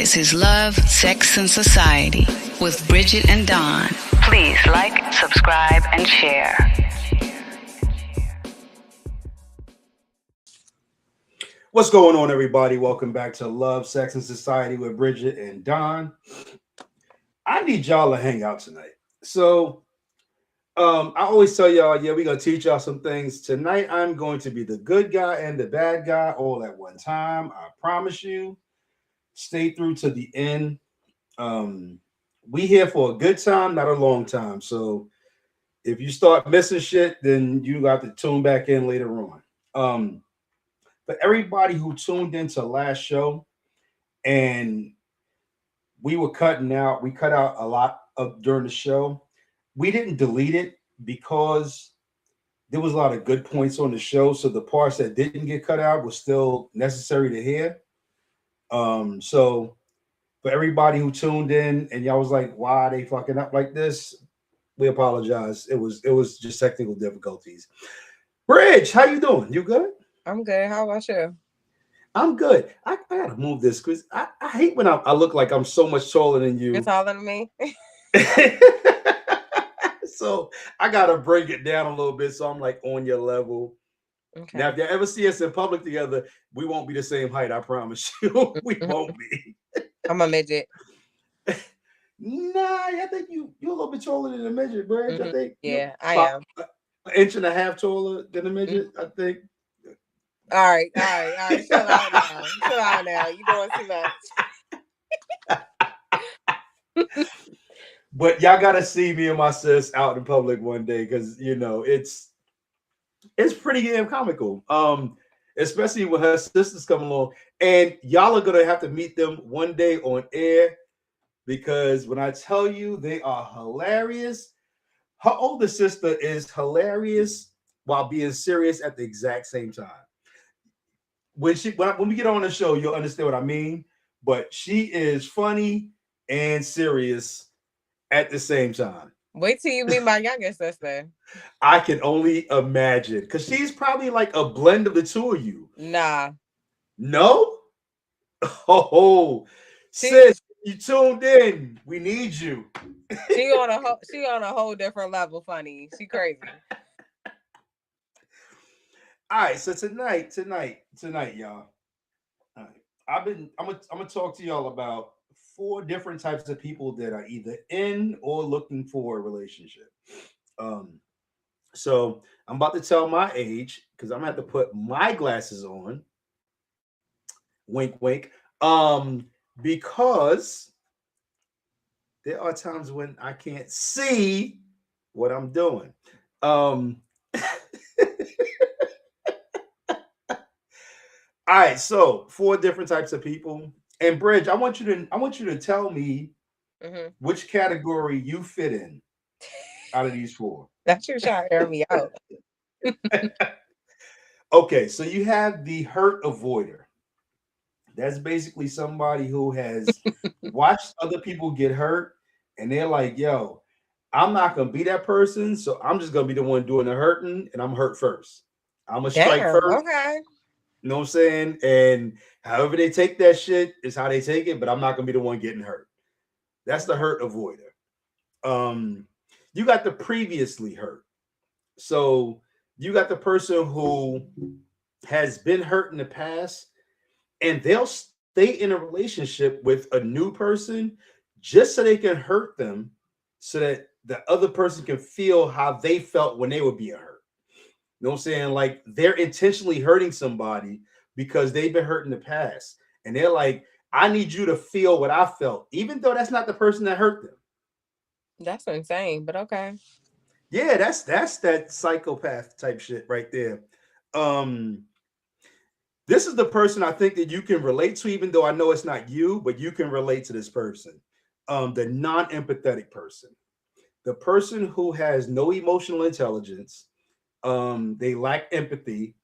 This is Love, Sex, and Society with Bridget and Don. Please like, subscribe, and share. What's going on, everybody? Welcome back to Love, Sex, and Society with Bridget and Don. I need y'all to hang out tonight. So, I always tell y'all, yeah, we're going to teach y'all some things. Tonight, I'm going to be the good guy and the bad guy all at one time. I promise you. Stay through to the end. We here for a good time, not a long time. So, if you start missing shit, then you got to tune back in later on. For everybody who tuned into last show, and we cut out a lot of during the show. We didn't delete it because there was a lot of good points on the show. So the parts that didn't get cut out was still necessary to hear. So for everybody who tuned in and y'all was like, why are they fucking up like this? We apologize. It was just technical difficulties. Bridge, how you doing? You good? I'm good. How about you? I'm good. I gotta move this because I hate when I look like I'm so much taller than you. You're taller than me. So I gotta break it down a little bit so I'm like on your level. Okay. Now, if you ever see us in public together, we won't be the same height. I promise you, we won't be. I'm a midget. Nah, I think you're a little bit taller than a midget, Bridge. I think. Yeah, I am. An inch and a half taller than a midget, I think. All right. Chill out now. You doing too much. But y'all gotta see me and my sis out in public one day because it's pretty damn comical. Especially when her sisters come along, and y'all are gonna have to meet them one day on air because when I tell you they are hilarious, her older sister is hilarious while being serious at the exact same time. When we get on the show, you'll understand what I mean. But she is funny and serious at the same time. Wait till you meet my younger sister. I can only imagine because she's probably like a blend of the two of you. Nah. No? Oh, sis, you tuned in. We need you. She on a whole different level. Funny. She crazy. All right, so tonight, y'all. All right, I'm gonna talk to y'all about 4 different types of people that are either in or looking for a relationship. So I'm about to tell my age because I'm gonna have to put my glasses on. Wink, wink. Because there are times when I can't see what I'm doing. All right, so 4 different types of people. And Bridge, I want you to tell me which category you fit in out of these 4. That's you trying to air me out. Okay, so you have the hurt avoider. That's basically somebody who has watched other people get hurt, and they're like, "Yo, I'm not gonna be that person, so I'm just gonna be the one doing the hurting, and I'm hurt first. I'm gonna strike first." Okay. You know what I'm saying? And however they take that shit is how they take it, but I'm not gonna be the one getting hurt. That's the hurt avoider. You got the previously hurt. So you got the person who has been hurt in the past, and they'll stay in a relationship with a new person just so they can hurt them, so that the other person can feel how they felt when they were being hurt. You know what I'm saying? Like they're intentionally hurting somebody because they've been hurt in the past. And they're like, I need you to feel what I felt, even though that's not the person that hurt them. That's insane, but okay. Yeah, that's that psychopath type shit right there. This is the person I think that you can relate to, even though I know it's not you, but you can relate to this person. The non-empathetic person. The person who has no emotional intelligence. They lack empathy,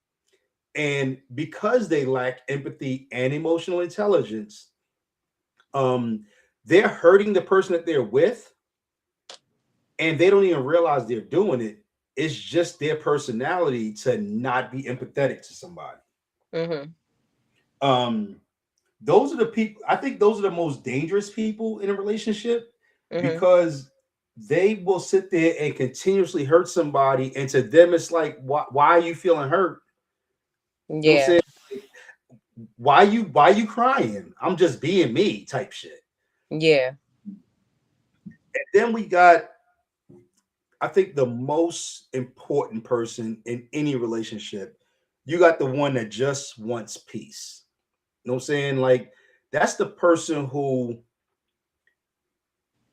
and because they lack empathy and emotional intelligence, they're hurting the person that they're with, and they don't even realize they're doing it. It's just their personality to not be empathetic to somebody. those are the people. I think those are the most dangerous people in a relationship Mm-hmm. because they will sit there and continuously hurt somebody, and to them it's like, why are you feeling hurt? You know what I'm Yeah. saying? Why you crying? I'm just being me type shit. Yeah. And then we got, I think, the most important person in any relationship. You got the one that just wants peace. You know what I'm saying? Like, that's the person who,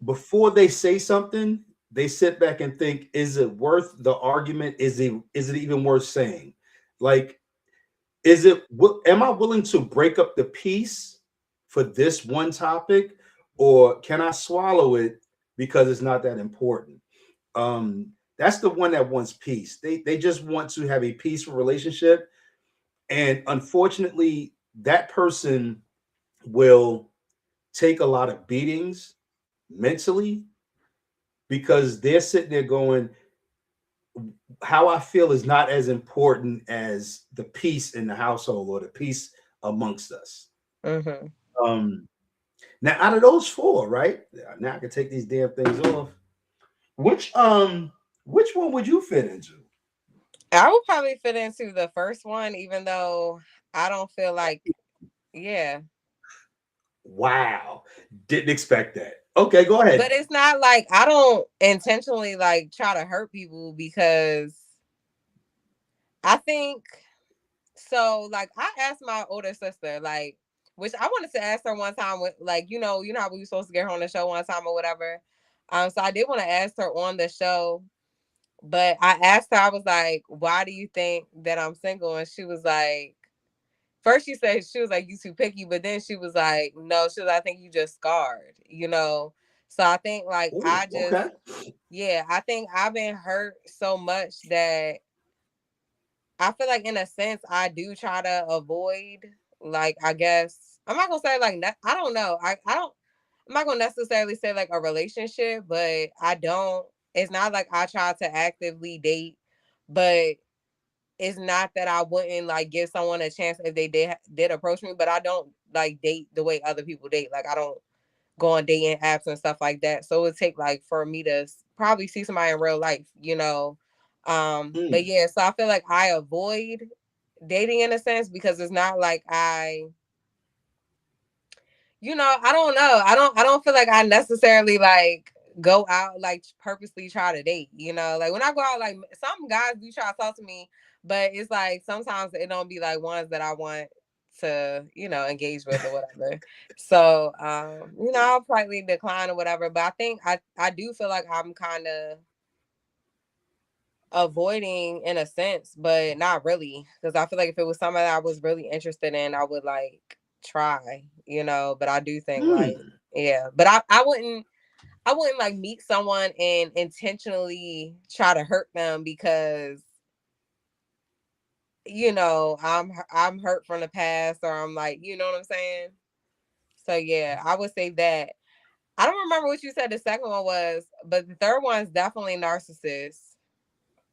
before they say something, they sit back and think, is it worth the argument? Is it even worth saying? Like, am I willing to break up the peace for this one topic, or can I swallow it because it's not that important? That's the one that wants peace. They just want to have a peaceful relationship, and unfortunately, that person will take a lot of beatings mentally because they're sitting there going, how I feel is not as important as the peace in the household or the peace amongst us. Mm-hmm. Um, Now, out of those four, right? Now I can take these damn things off. Which which one would you fit into? I would probably fit into the first one, even though I don't feel like, yeah. Wow, didn't expect that. Okay, go But ahead. it's not like I don't intentionally like try to hurt people because I think so. Like I asked my older sister, like, which I wanted to ask her one time with, like, you know how we were supposed to get her on the show one time or whatever. So I did want to ask her on the show, but I asked her, I was like, why do you think that I'm single? And she was like, first she said, she was like, you too picky, but then she was like, no, she was like, I think you just scarred, you know. So I think like Ooh, okay. yeah, I think I've been hurt so much that I feel like in a sense I do try to avoid, like, I guess I'm not gonna say like I don't know. I don't, I'm not gonna necessarily say like a relationship, but I don't, it's not like I try to actively date, but it's not that I wouldn't like give someone a chance if they did approach me, but I don't like date the way other people date. Like I don't go on dating apps and stuff like that. So it would take like for me to probably see somebody in real life, you know. But Mm, yeah, so I feel like I avoid dating in a sense because it's not like I don't know. I don't feel like I necessarily like go out like purposely try to date, you know. Like when I go out, like some guys do try to talk to me, but it's like sometimes it don't be like ones that I want to, engage with or whatever. So I'll politely decline or whatever. But I think I do feel like I'm kind of avoiding in a sense, but not really. Because I feel like if it was something that I was really interested in, I would like try, But I do think like, mm. yeah. But I wouldn't like meet someone and intentionally try to hurt them because I'm hurt from the past or I'm like, you know what I'm saying? So yeah, I would say that. I don't remember what you said the second one was, but the third one is definitely narcissist.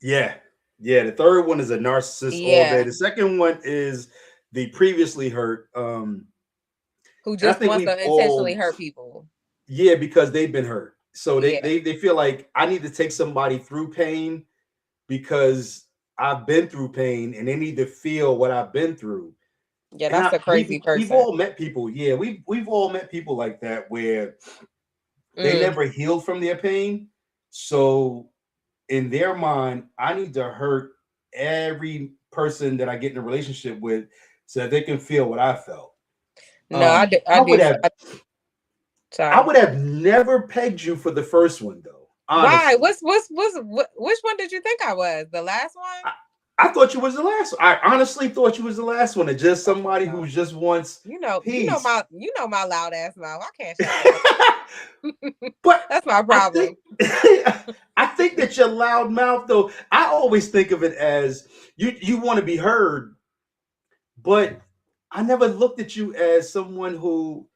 Yeah, yeah. The third one is a narcissist all day. Yeah, The second one is the previously hurt. who And I just think wants we've to intentionally all, hurt people. yeah, because they've been hurt. So they, Yeah. they they feel like I need to take somebody through pain because I've been through pain and they need to feel what I've been through. Yeah, And that's a crazy we've person. all met people. Yeah, we've all met people like that where they Mm. never healed from their pain. So in their mind, I need to hurt every person that I get in a relationship with so that they can feel what I felt. No, I do. I I would do. have I Sorry. would have never pegged you for the first one though. Why? Honestly. Which one did you think I was? The last one? I thought you was the last one. I honestly thought you was the last one. And just Oh somebody who no. just wants peace. My loud ass mouth. I can't shut up. But That's my I problem. think I think that your loud mouth though, I always think of it as you want to be heard, but I never looked at you as someone who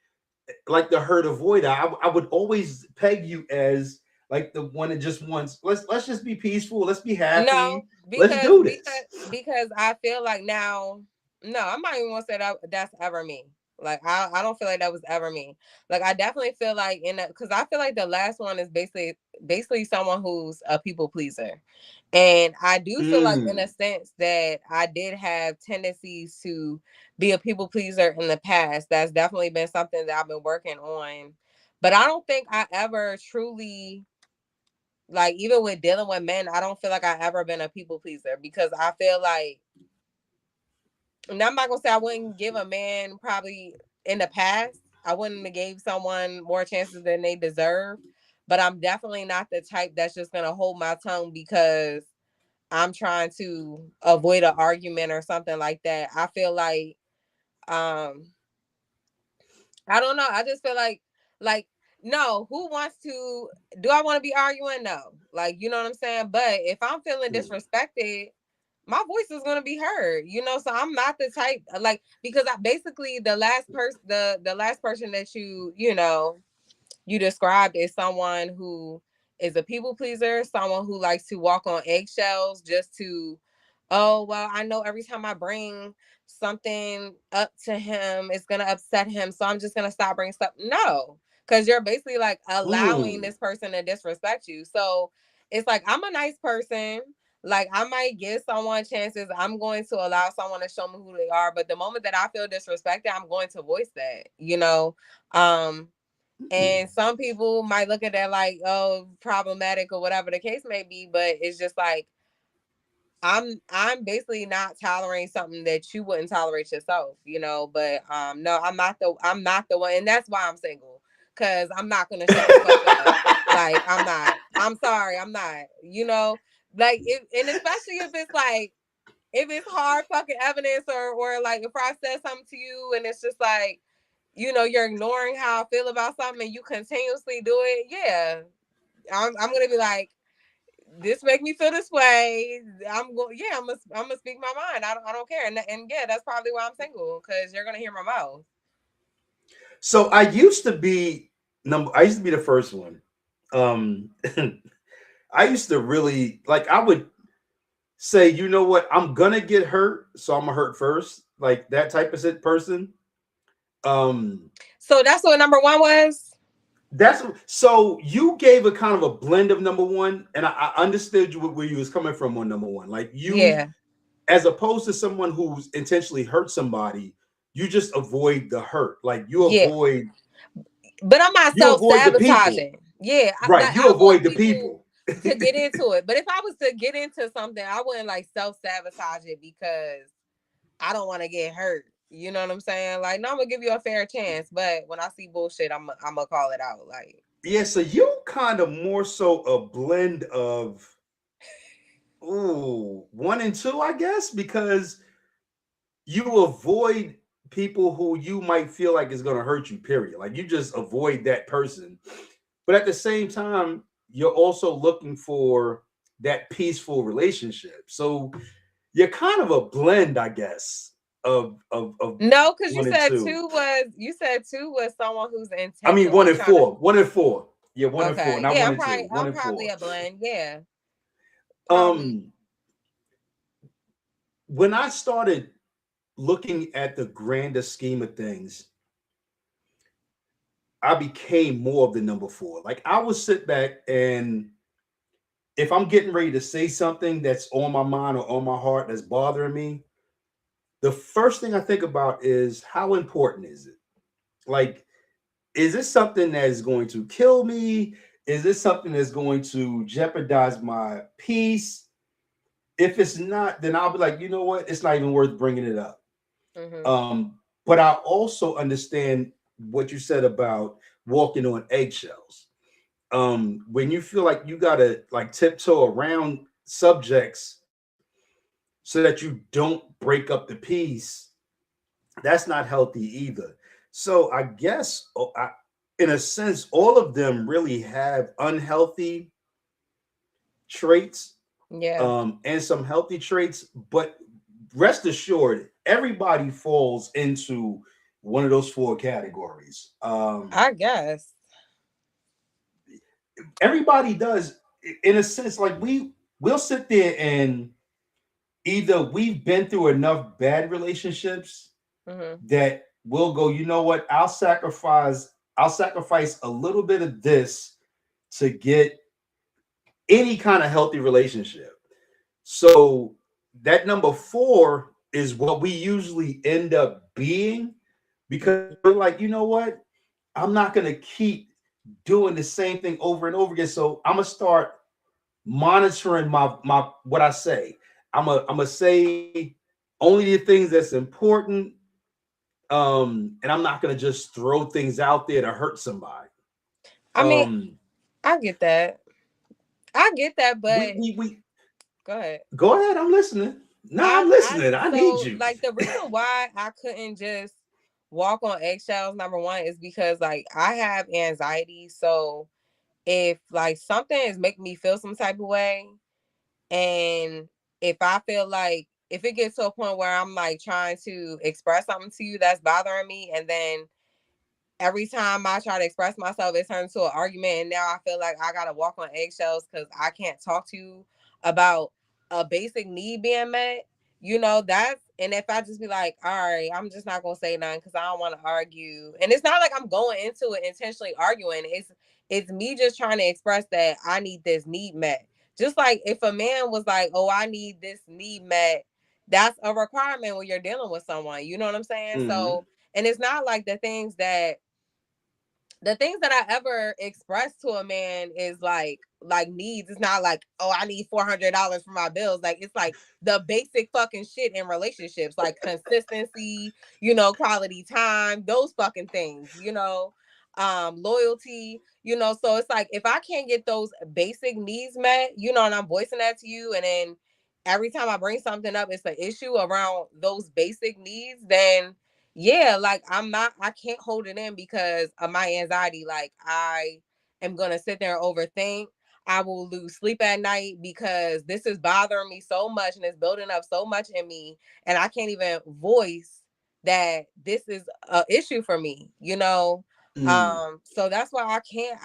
like the hurt avoider. I would always peg you as like the one that just wants let's just be peaceful, let's be No, happy, let's because do because this. because I feel like now, no, I'm not even gonna say that that's ever me. Like I don't feel like that was ever me. Like I definitely feel like because I feel like the last one is basically someone who's a people pleaser. And I do feel like in a sense that I did have tendencies to be a people pleaser in the past. That's definitely been something that I've been working on. But I don't think I ever truly, like, even with dealing with men, I don't feel like I ever been a people pleaser, because I feel like, and I'm not gonna say I wouldn't give a man, probably in the past, I wouldn't have gave someone more chances than they deserve. But I'm definitely not the type that's just gonna hold my tongue because I'm trying to avoid an argument or something like that. I feel like, I don't know. I just feel like, no, who wants to, do I want to be arguing? No. Like, you know what I'm saying? But if I'm feeling disrespected, my voice is going to be heard, so I'm not the type, like, because I basically, the last person that you described is someone who is a people pleaser, someone who likes to walk on eggshells just to, oh, well, I know every time I bring something up to him, it's going to upset him, so I'm just going to stop bringing stuff. No, because you're basically like allowing this person to disrespect you. So it's like, I'm a nice person. Like, I might give someone chances. I'm going to allow someone to show me who they are. But the moment that I feel disrespected, I'm going to voice that. And some people might look at that like, oh, problematic or whatever the case may be. But it's just like, I'm basically not tolerating something that you wouldn't tolerate yourself, But no, I'm not the one, and that's why I'm single. Cause I'm not gonna shut the fuck up. Like, I'm not. I'm sorry, I'm not. Like, and especially if it's hard fucking evidence, or like if I said something to you and it's just like, you're ignoring how I feel about something and you continuously do it. Yeah, I'm gonna be like, this make me feel this way. I'm gonna speak my mind. I don't care. And yeah, that's probably why I'm single, because you're gonna hear my mouth. So I used to be the first one. I used to really, like, I would say, you know what, I'm gonna get hurt, so I'm gonna hurt first, like that type of person. So that's what number one was. So you gave a kind of a blend of number one, and I understood where you was coming from on number one. Like, you, as opposed to someone who's intentionally hurt somebody, you just avoid the hurt. Like, you avoid. But I'm not self-sabotaging. Yeah, right. You avoid the people to get into it. But if I was to get into something, I wouldn't like self-sabotage it because I don't want to get hurt. You know what I'm saying? Like, no, I'm gonna give you a fair chance, but when I see bullshit, I'm gonna call it out. Like, yeah, so you kind of more so a blend of 1 and 2, I guess, because you avoid people who you might feel like is gonna hurt you, period. Like, you just avoid that person. But at the same time, you're also looking for that peaceful relationship. So you're kind of a blend, I guess. Of no, because you said two was someone who's intentional. I mean, 1 and 4. 1 and 4. Yeah, 1 and 4. Not yeah, 1 and 2. I'm probably a blend. Yeah. When I started looking at the grander scheme of things, I became more of the number 4. Like, I would sit back, and if I'm getting ready to say something that's on my mind or on my heart that's bothering me, the first thing I think about is, how important is it? Like, is this something that is going to kill me? Is this something that's going to jeopardize my peace? If it's not, then I'll be like, you know what? It's not even worth bringing it up. But I also understand what you said about walking on eggshells. When you feel like you gotta like tiptoe around subjects so that you don't break up the peace, that's not healthy either. So I guess, in a sense, all of them really have unhealthy traits, and some healthy traits. But rest assured, everybody falls into one of those 4 categories. I guess everybody does, in a sense. Like, we'll sit there and either we've been through enough bad relationships that will go, you know what, I'll sacrifice a little bit of this to get any kind of healthy relationship. So that number 4 is what we usually end up being, because we're like, you know what, I'm not going to keep doing the same thing over and over again. So I'm going to start monitoring my what I say. I'm gonna say only the things that's important, and I'm not gonna just throw things out there to hurt somebody. I mean, um I get that. But we go ahead. go ahead, I'm listening. No, I'm listening, I need So you. like the reason why I couldn't just walk on eggshells, number one, is because like I have anxiety. So if like something is making me feel some type of way, and if I feel like if it gets to a point where I'm like trying to express something to you that's bothering me, and then every time I try to express myself, it turns to an argument, and now I feel like I gotta walk on eggshells because I can't talk to you about a basic need being met. That's, and if I just be like, all right, I'm just not gonna say nothing because I don't want to argue. And it's not like I'm going into it intentionally arguing. It's me just trying to express that I need this need met. Just like if a man was like, oh, I need this need met, that's a requirement when you're dealing with someone. You know what I'm saying? Mm-hmm. So, and it's not like the things that I ever express to a man is like needs. It's not like, oh, I need $400 for my bills. Like it's like the basic fucking shit in relationships, like consistency, quality time, those fucking things, loyalty, so it's like if I can't get those basic needs met, and I'm voicing that to you, and then every time I bring something up, it's an issue around those basic needs, then yeah, like I can't hold it in because of my anxiety. Like I am gonna sit there and overthink. I will lose sleep at night because this is bothering me so much and it's building up so much in me, and I can't even voice that this is an issue for me, so that's why I can't.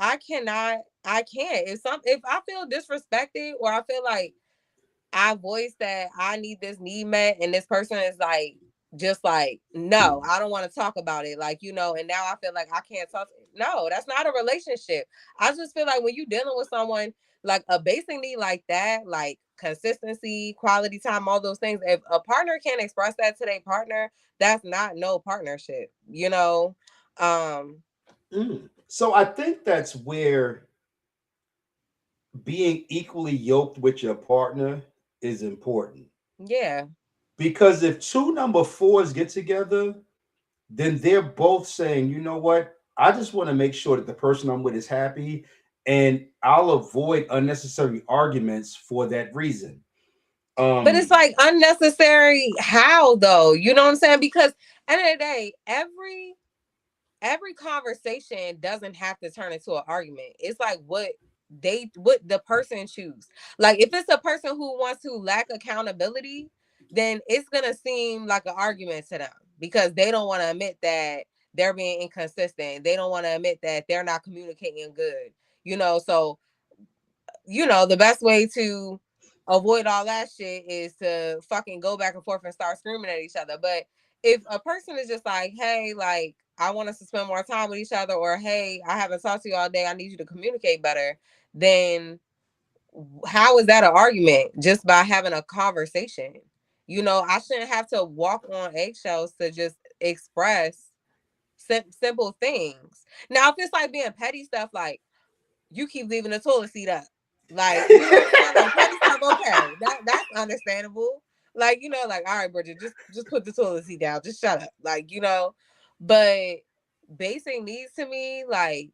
If I feel disrespected, or I feel like I voice that I need this need met, and this person is like, just like, no, I don't want to talk about it. Like, and now I feel like I can't talk. No, that's not a relationship. I just feel like when you're dealing with someone, like a basic need like that, like consistency, quality time, all those things, if a partner can't express that to their partner, that's not no partnership, So I think that's where being equally yoked with your partner is important. Yeah. Because if two number 4s get together, then they're both saying, you know what, I just want to make sure that the person I'm with is happy, and I'll avoid unnecessary arguments for that reason. But it's like unnecessary how though? You know what I'm saying? Because end of the day, every conversation doesn't have to turn into an argument. It's like what the person choose. Like if it's a person who wants to lack accountability, then it's gonna seem like an argument to them because they don't want to admit that they're being inconsistent. They don't want to admit that they're not communicating good. So the best way to avoid all that shit is to fucking go back and forth and start screaming at each other. But if a person is just like, hey, like, I want us to spend more time with each other, or hey, I haven't talked to you all day, I need you to communicate better, then how is that an argument? Just by having a conversation. I shouldn't have to walk on eggshells to just express simple things. Now, if it's like being petty stuff, like you keep leaving the toilet seat up, like, you know what I'm saying? Like petty stuff, okay, that's understandable. Like, like, all right, Bridget, just put the toilet seat down, just shut up, like, but basic needs to me, like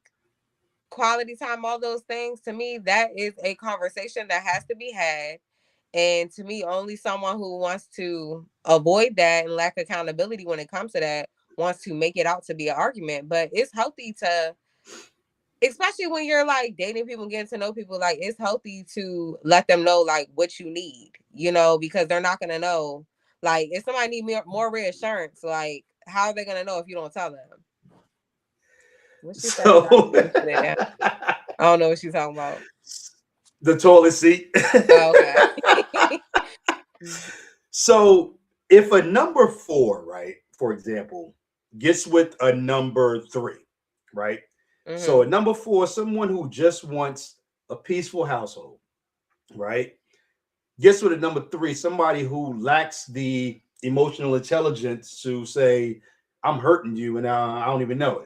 quality time, all those things, to me, that is a conversation that has to be had. And to me, only someone who wants to avoid that and lack accountability when it comes to that wants to make it out to be an argument. But it's healthy to, especially when you're like dating people, getting to know people, like it's healthy to let them know like what you need, because they're not gonna know. Like if somebody need more reassurance, like how are they gonna know if you don't tell them? What she so I don't know what she's talking about. The toilet seat. Oh, okay. So if a number 4, right, for example, gets with a number 3, right? So a number 4, someone who just wants a peaceful household, right? Gets with a number 3, somebody who lacks the emotional intelligence to say, I'm hurting you and I don't even know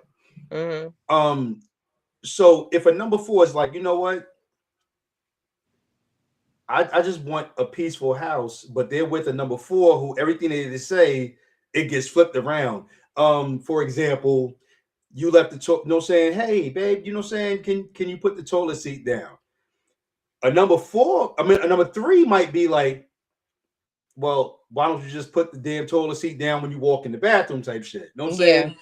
it. So if a number 4 is like, you know what, I just want a peaceful house, but they're with a number 4 who everything they say, it gets flipped around. For example, you left the saying, hey babe, saying, can you put the toilet seat down? A number 4, I mean a number 3 might be like, well, why don't you just put the damn toilet seat down when you walk in the bathroom type shit? You know what I'm saying?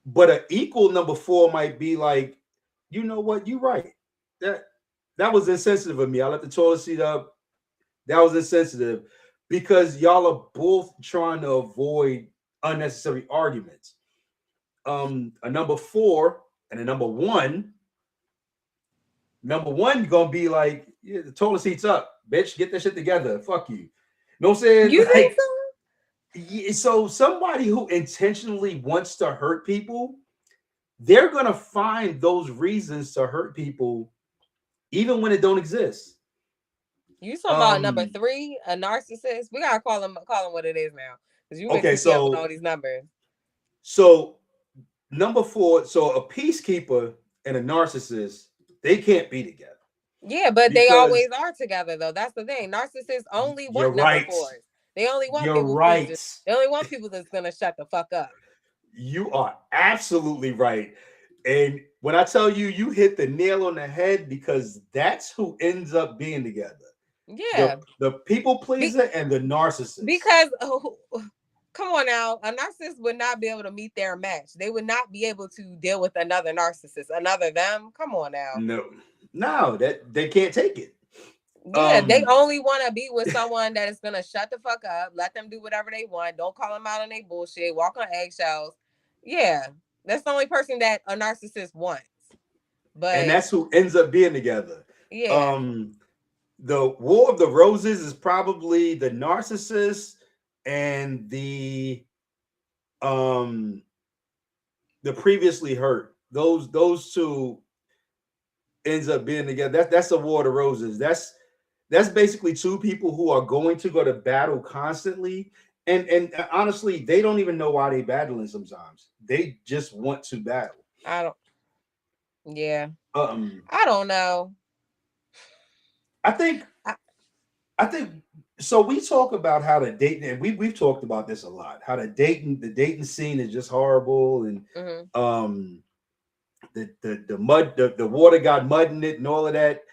But an equal number 4 might be like, you know what, you're right. That was insensitive of me. I left the toilet seat up. That was insensitive, because y'all are both trying to avoid unnecessary arguments. A number 4 and a number 1. Number 1 gonna be like, yeah, the toilet seat's up, bitch. Get that shit together. Fuck you. You know what I'm saying? You think so? Yeah, so somebody who intentionally wants to hurt people, they're gonna find those reasons to hurt people, even when it don't exist. You talking about number 3, a narcissist? We gotta call him what it is now, because you okay. So up with all these numbers. So number 4, so a peacekeeper and a narcissist, they can't be together. Yeah, but they always are together though. That's the thing. Narcissists only want number 4s. They only want people. They only want people that's gonna shut the fuck up. You are absolutely right. And when I tell you, you hit the nail on the head, because that's who ends up being together. Yeah. The people pleaser and the narcissist. Because come on now, a narcissist would not be able to meet their match. They would not be able to deal with another narcissist, another them. Come on now. No, that they can't take it. Yeah, they only want to be with someone that is gonna shut the fuck up, let them do whatever they want, don't call them out on their bullshit, walk on eggshells. Yeah, that's the only person that a narcissist wants. And that's who ends up being together. Yeah. The War of the Roses is probably the narcissist and the previously hurt. Those two ends up being together. That's the War of the Roses. That's basically 2 people who are going to go to battle constantly. And honestly, they don't even know why they battling sometimes. They just want to battle. I don't know. I think so. We talk about how the dating, and we've talked about this a lot. How the dating scene is just horrible, and the water got mud in it and all of that.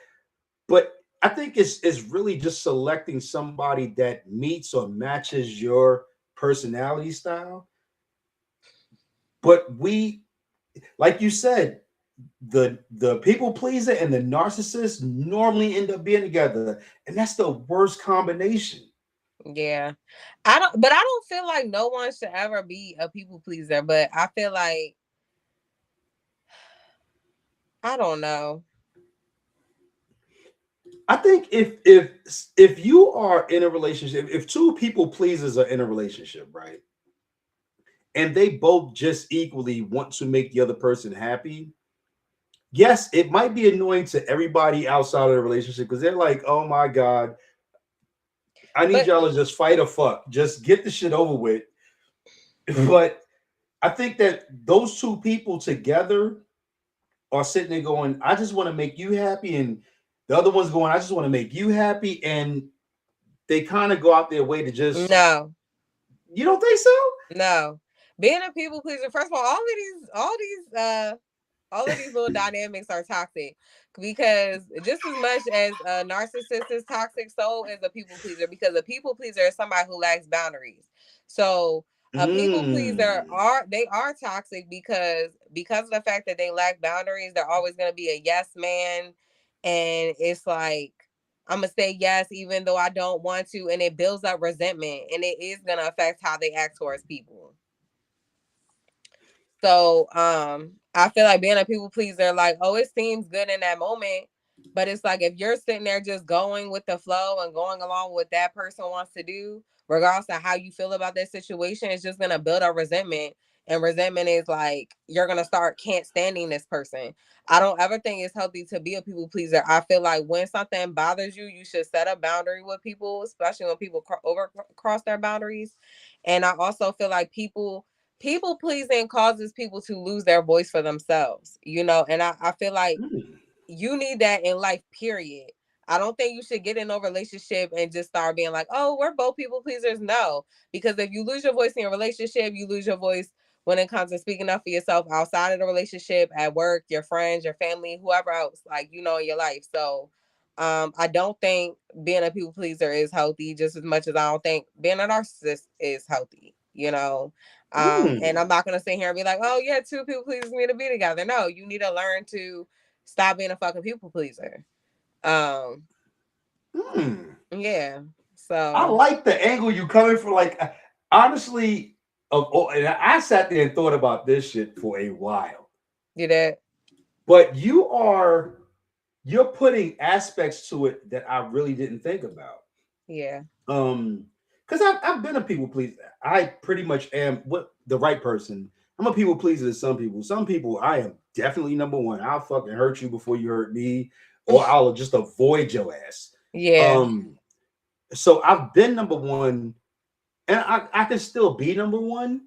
But I think it's really just selecting somebody that meets or matches your personality style. But like you said, the people pleaser and the narcissist normally end up being together, and that's the worst combination. Yeah, I don't feel like no one should ever be a people pleaser, but I feel like, I don't know. I think if you are in a relationship, if 2 people pleasers are in a relationship, right, and they both just equally want to make the other person happy, yes, it might be annoying to everybody outside of the relationship, because they're like, oh my God, I need y'all to just fight or fuck. Just get the shit over with. But I think that those 2 people together are sitting there going, I just want to make you happy. And the other one's going, I just want to make you happy. And they kind of go out their way to just. No. You don't think so? No. Being a people pleaser, first of all of these little dynamics are toxic, because just as much as a narcissist is toxic, so is a people pleaser, because a people pleaser is somebody who lacks boundaries. So a people pleaser are toxic because of the fact that they lack boundaries. They're always going to be a yes man, and it's like, I'm gonna say yes even though I don't want to, and it builds up resentment, and it is going to affect how they act towards people. So I feel like being a people pleaser, like, oh, it seems good in that moment, but it's like, if you're sitting there just going with the flow and going along with what that person wants to do, regardless of how you feel about that situation, it's just gonna build up resentment, And resentment is like you're gonna start can't standing this person. I don't ever think it's healthy to be a people pleaser. I feel like when something bothers you, you should set a boundary with people, especially when people cross their boundaries. And I also feel like people pleasing causes people to lose their voice for themselves, you know. And I feel like you need that in life, period. I don't think you should get in a relationship and just start being like, oh, we're both people pleasers. No, because if you lose your voice in a relationship, you lose your voice when it comes to speaking up for yourself outside of the relationship, at work, your friends, your family, whoever else, like, you know, in your life. So I don't think being a people pleaser is healthy just as much as I don't think being a narcissist is healthy, you know. And I'm not gonna sit here and be like, oh yeah, two people pleasers need to be together. No, you need to learn to stop being a fucking people pleaser. Yeah. I So like the angle you coming from. Like, honestly, and I sat there and thought about this shit for a while. you did. But you're putting aspects to it that I really didn't think about. Yeah. Because I've been a people pleaser. I pretty much am what the right person. I'm a people pleaser to some people. Some people I am definitely number one. I'll fucking hurt you before you hurt me, or I'll just avoid your ass. Yeah. So I've been number one, and I can still be number one.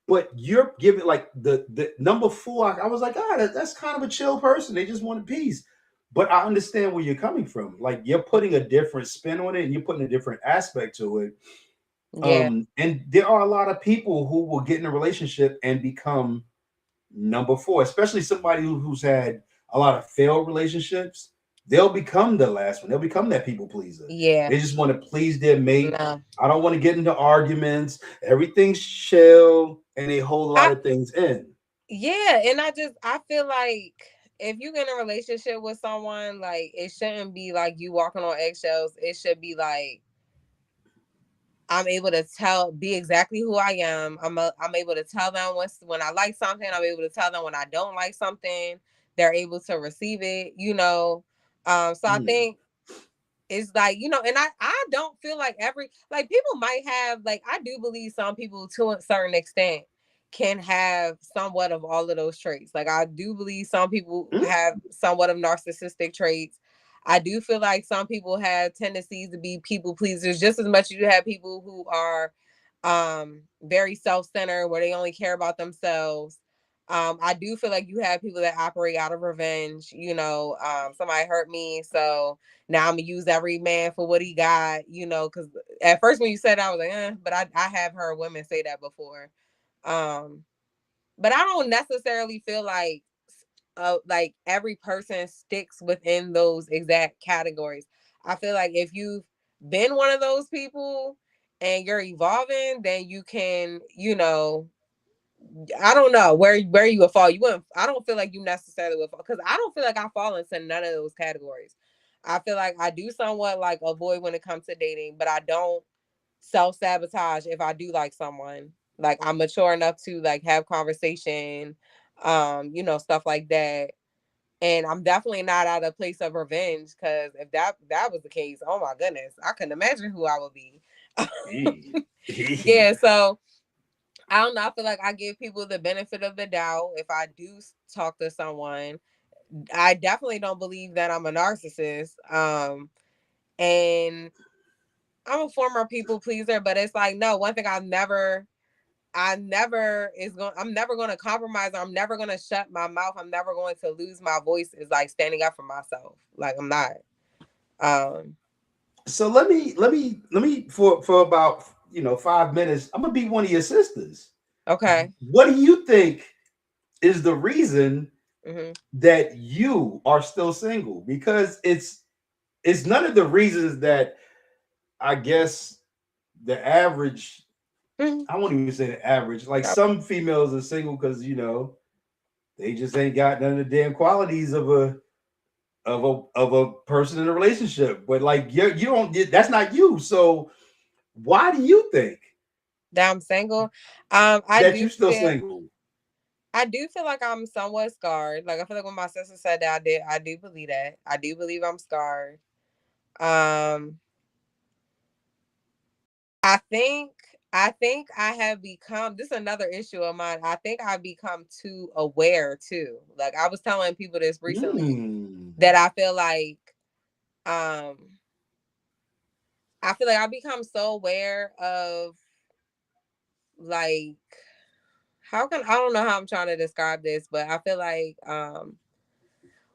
But you're giving like the number four. I was like, that's kind of a chill person. They just wanted peace. But I understand where you're coming from. Like you're putting a different spin on it, and you're putting a different aspect to it. Yeah. And there are a lot of people who will get in a relationship and become number four, especially somebody who's had a lot of failed relationships. They'll become the last one. They'll become that people pleaser. Yeah. They just want to please their mate. No. I don't want to get into arguments. Everything's chill, and they hold a lot of things in. Yeah, and I feel like if you get in a relationship with someone, like it shouldn't be like you walking on eggshells. It should be like I'm able to be exactly who I am. I'm able to tell them when I like something. I'm able to tell them when I don't like something. They're able to receive it, you know. So I think it's like, you know, and I don't feel like people might have, like, I do believe some people to a certain extent can have somewhat of all of those traits. Like I do believe some people have somewhat of narcissistic traits. I do feel like some people have tendencies to be people pleasers just as much as you have people who are very self-centered, where they only care about themselves. I do feel like you have people that operate out of revenge. You know, somebody hurt me, so now I'm gonna use every man for what he got. You know, because at first when you said that, I was like, but I have heard women say that before. But I don't necessarily feel like every person sticks within those exact categories. I feel like if you've been one of those people and you're evolving, then you can, you know, I don't know where you would fall. You wouldn't. I don't feel like you necessarily would fall, because I don't feel like I fall into none of those categories. I feel like I do somewhat like avoid when it comes to dating, but I don't self-sabotage if I do like someone. Like I'm mature enough to like have conversation, you know, stuff like that. And I'm definitely not out of place of revenge, because if that was the case, oh my goodness, I couldn't imagine who I would be. Yeah, so I don't know. I feel like I give people the benefit of the doubt if I do talk to someone. I definitely don't believe that I'm a narcissist. And I'm a former people pleaser, but it's like, no, one thing I'm never going to compromise. I'm never going to shut my mouth. I'm never going to lose my voice, is like standing up for myself. Like I'm not. So let me for about 5 minutes. I'm gonna be one of your sisters. Okay. What do you think is the reason that you are still single? Because it's none of the reasons that I guess the average. I won't even say the average. Like some females are single because they just ain't got none of the damn qualities of a person in a relationship. But like you don't. That's not you. So why do you think that I'm single? You're still single? I do feel like I'm somewhat scarred. Like I feel like when my sister said that, I do believe that. I do believe I'm scarred. I think I think I have become, this is another issue of mine. I think I've become too aware too. Like I was telling people this recently that um I feel like I've become so aware of like I don't know how I'm trying to describe this, but I feel like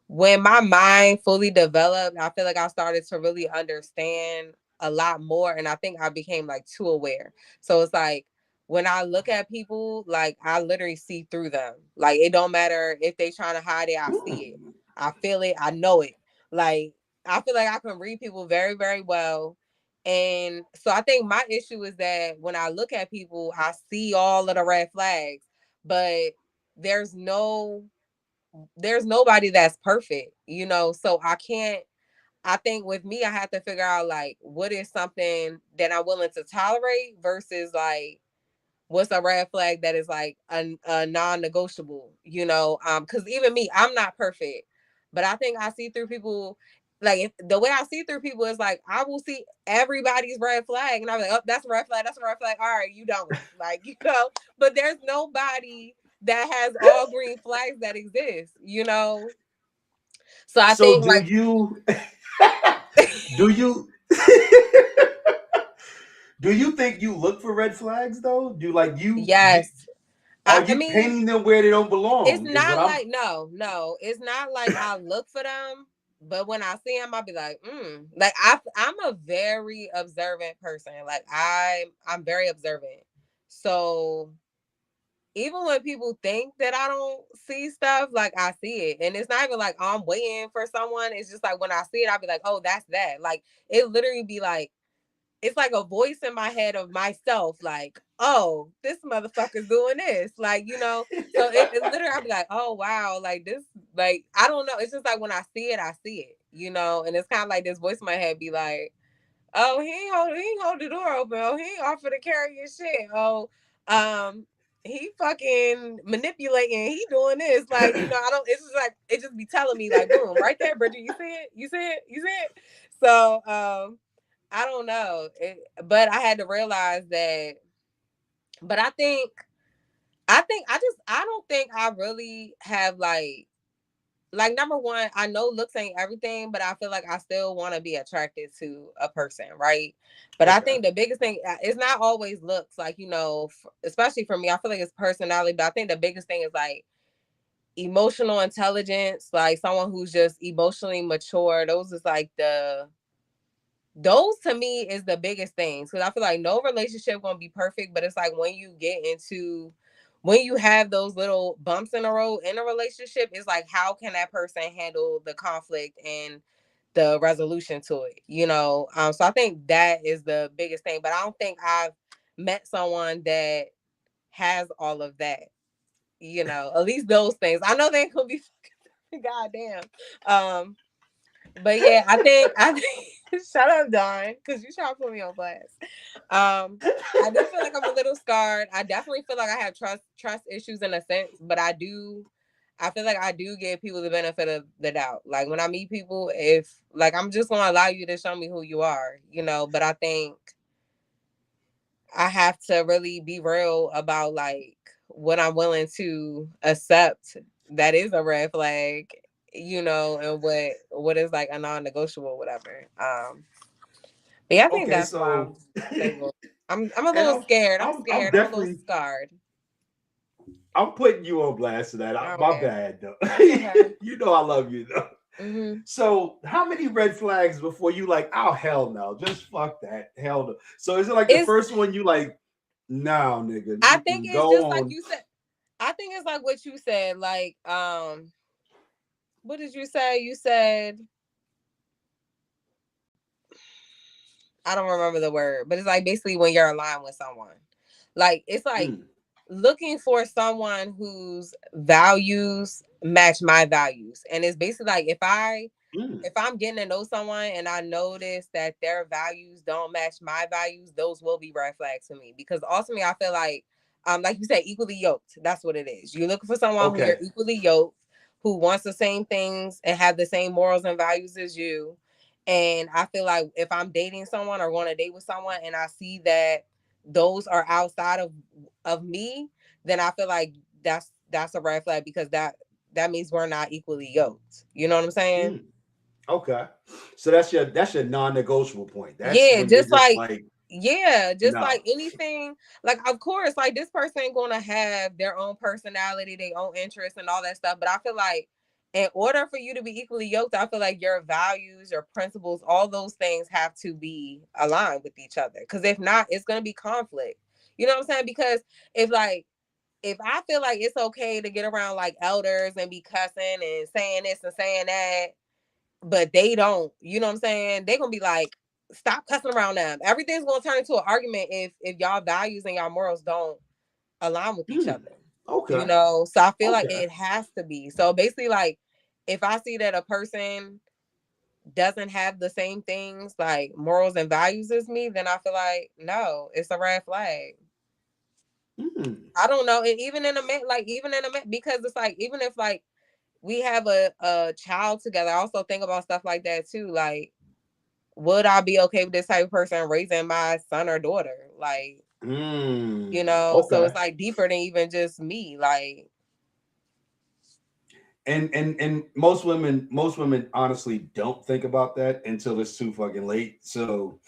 when my mind fully developed, I feel like I started to really understand a lot more. And I think I became like too aware. So it's like when I look at people, like I literally see through them. Like it don't matter if they trying to hide it, I see it. I feel it, I know it. Like I feel like I can read people very, very well. And so I think my issue is that when I look at people, I see all of the red flags, but there's no there's nobody that's perfect, so I think with me, I have to figure out like what is something that I'm willing to tolerate versus like what's a red flag that is like a non-negotiable, because even me, I'm not perfect, but I think I see through people. Like the way I see through people is like I will see everybody's red flag and I'm like, oh, that's a red flag, that's a red flag. All right, you don't like, but there's nobody that has all green flags that exist. So I So think do like you do you do you think you look for red flags though? yes. Are I you mean, painting them where they don't it's belong? Is what not I'm. like no, it's not like I look for them, but when I see them, I'll be like, like I'm a very observant person. Like I'm very observant. So even when people think that I don't see stuff, like I see it. And it's not even like I'm waiting for someone. It's just like when I see it, I'll be like, oh, that's that. Like it literally be like it's like a voice in my head of myself, like, oh, this motherfucker's doing this. Like, so it literally, I'll be like, oh, wow, like this, like, I don't know. It's just like when I see it, and it's kind of like this voice in my head be like, oh, he ain't hold the door open. Oh, he ain't offer to carry your shit. Oh, um, he fucking manipulating. He doing this. Like, I don't, it's just like, it just be telling me like, boom, right there, Bridget, you see it? You see it? You see it? So, I don't know, but I had to realize that. But I don't think I really have like number one, I know looks ain't everything, but I feel like I still want to be attracted to a person, right? But I Okay. think the biggest thing it's not always looks, like especially for me. I feel like it's personality, but I think the biggest thing is like emotional intelligence, like someone who's just emotionally mature. Those to me is the biggest things, because I feel like no relationship gonna be perfect, but it's like when you have those little bumps in the road in a relationship, it's like how can that person handle the conflict and the resolution to it. So I think that is the biggest thing, but I don't think I've met someone that has all of that, at least those things. I know they ain't gonna be goddamn. But yeah, I think shut up, Dawn, because you trying to put me on blast. I do feel like I'm a little scarred. I definitely feel like I have trust issues in a sense, but I feel like I do give people the benefit of the doubt. Like when I meet people, if like I'm just gonna allow you to show me who you are. But I think I have to really be real about like what I'm willing to accept that is a red flag, and what is like a non-negotiable, whatever. But yeah, I think Okay, that's why so I'm single. I'm a and little scared. I'm I'm scared. I'm a little definitely scarred. I'm putting you on blast to that. My Okay. bad though. It's okay. You know I love you though. hmm So how many red flags before you like, oh hell no, just fuck that. Hell no. So is it like the It's first one you like, no, nigga, I think it's go just like on. you said. I think it's like what you said. Like, what did you say? You said I don't remember the word, but it's like basically when you're aligned with someone. Like it's like Mm, looking for someone whose values match my values. And it's basically like mm. if I'm getting to know someone and I notice that their values don't match my values, those will be red flags for me. Because ultimately I feel like you said, equally yoked. That's what it is. You're looking for someone who you're Okay. equally yoked, who wants the same things and have the same morals and values as you. And I feel like if I'm dating someone or going to date with someone and I see that those are outside of me, then I feel like that's a red flag, because that means we're not equally yoked. You know what I'm saying? Mm, okay. So that's your non-negotiable point. That's Yeah, when you're just just like, like, yeah, just no. like anything. Like, of course, like this person ain't gonna have their own personality, their own interests, and all that stuff. But I feel like in order for you to be equally yoked, I feel like your values, your principles, all those things have to be aligned with each other. Because if not, it's gonna be conflict. You know what I'm saying? Because if like if I feel like it's okay to get around like elders and be cussing and saying this and saying that, but they don't, you know what I'm saying? They're gonna be like, stop cussing around them. Everything's gonna turn into an argument if y'all values and y'all morals don't align with each Mm, other. You okay. know, so I feel like Okay. it has to be. So basically, like, if I see that a person doesn't have the same things like morals and values as me, then I feel like no, it's a red flag. Mm, I don't know. And even in a man, like even in a man, because it's like even if like we have a child together, I also think about stuff like that too. Like, would I be okay with this type of person raising my son or daughter? Like, you know, so okay. it's like deeper than even just me. Like, And most women honestly don't think about that until it's too fucking late. So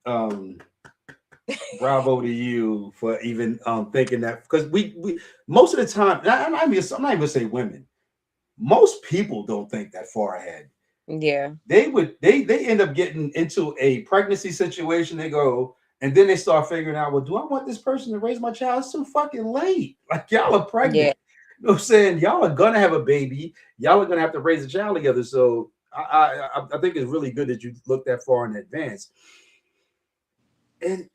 um bravo to you for even thinking that, because we most of the time, I'm not even say women, most people don't think that far ahead. yeah, They end up getting into a pregnancy situation. They go, and then they start figuring out, well, do I want this person to raise my child? It's too fucking late. Like, y'all are yeah, pregnant. You know what I'm saying? Y'all are gonna have a baby. Y'all are gonna have to raise a child together. So I think it's really good that you look that far in advance. And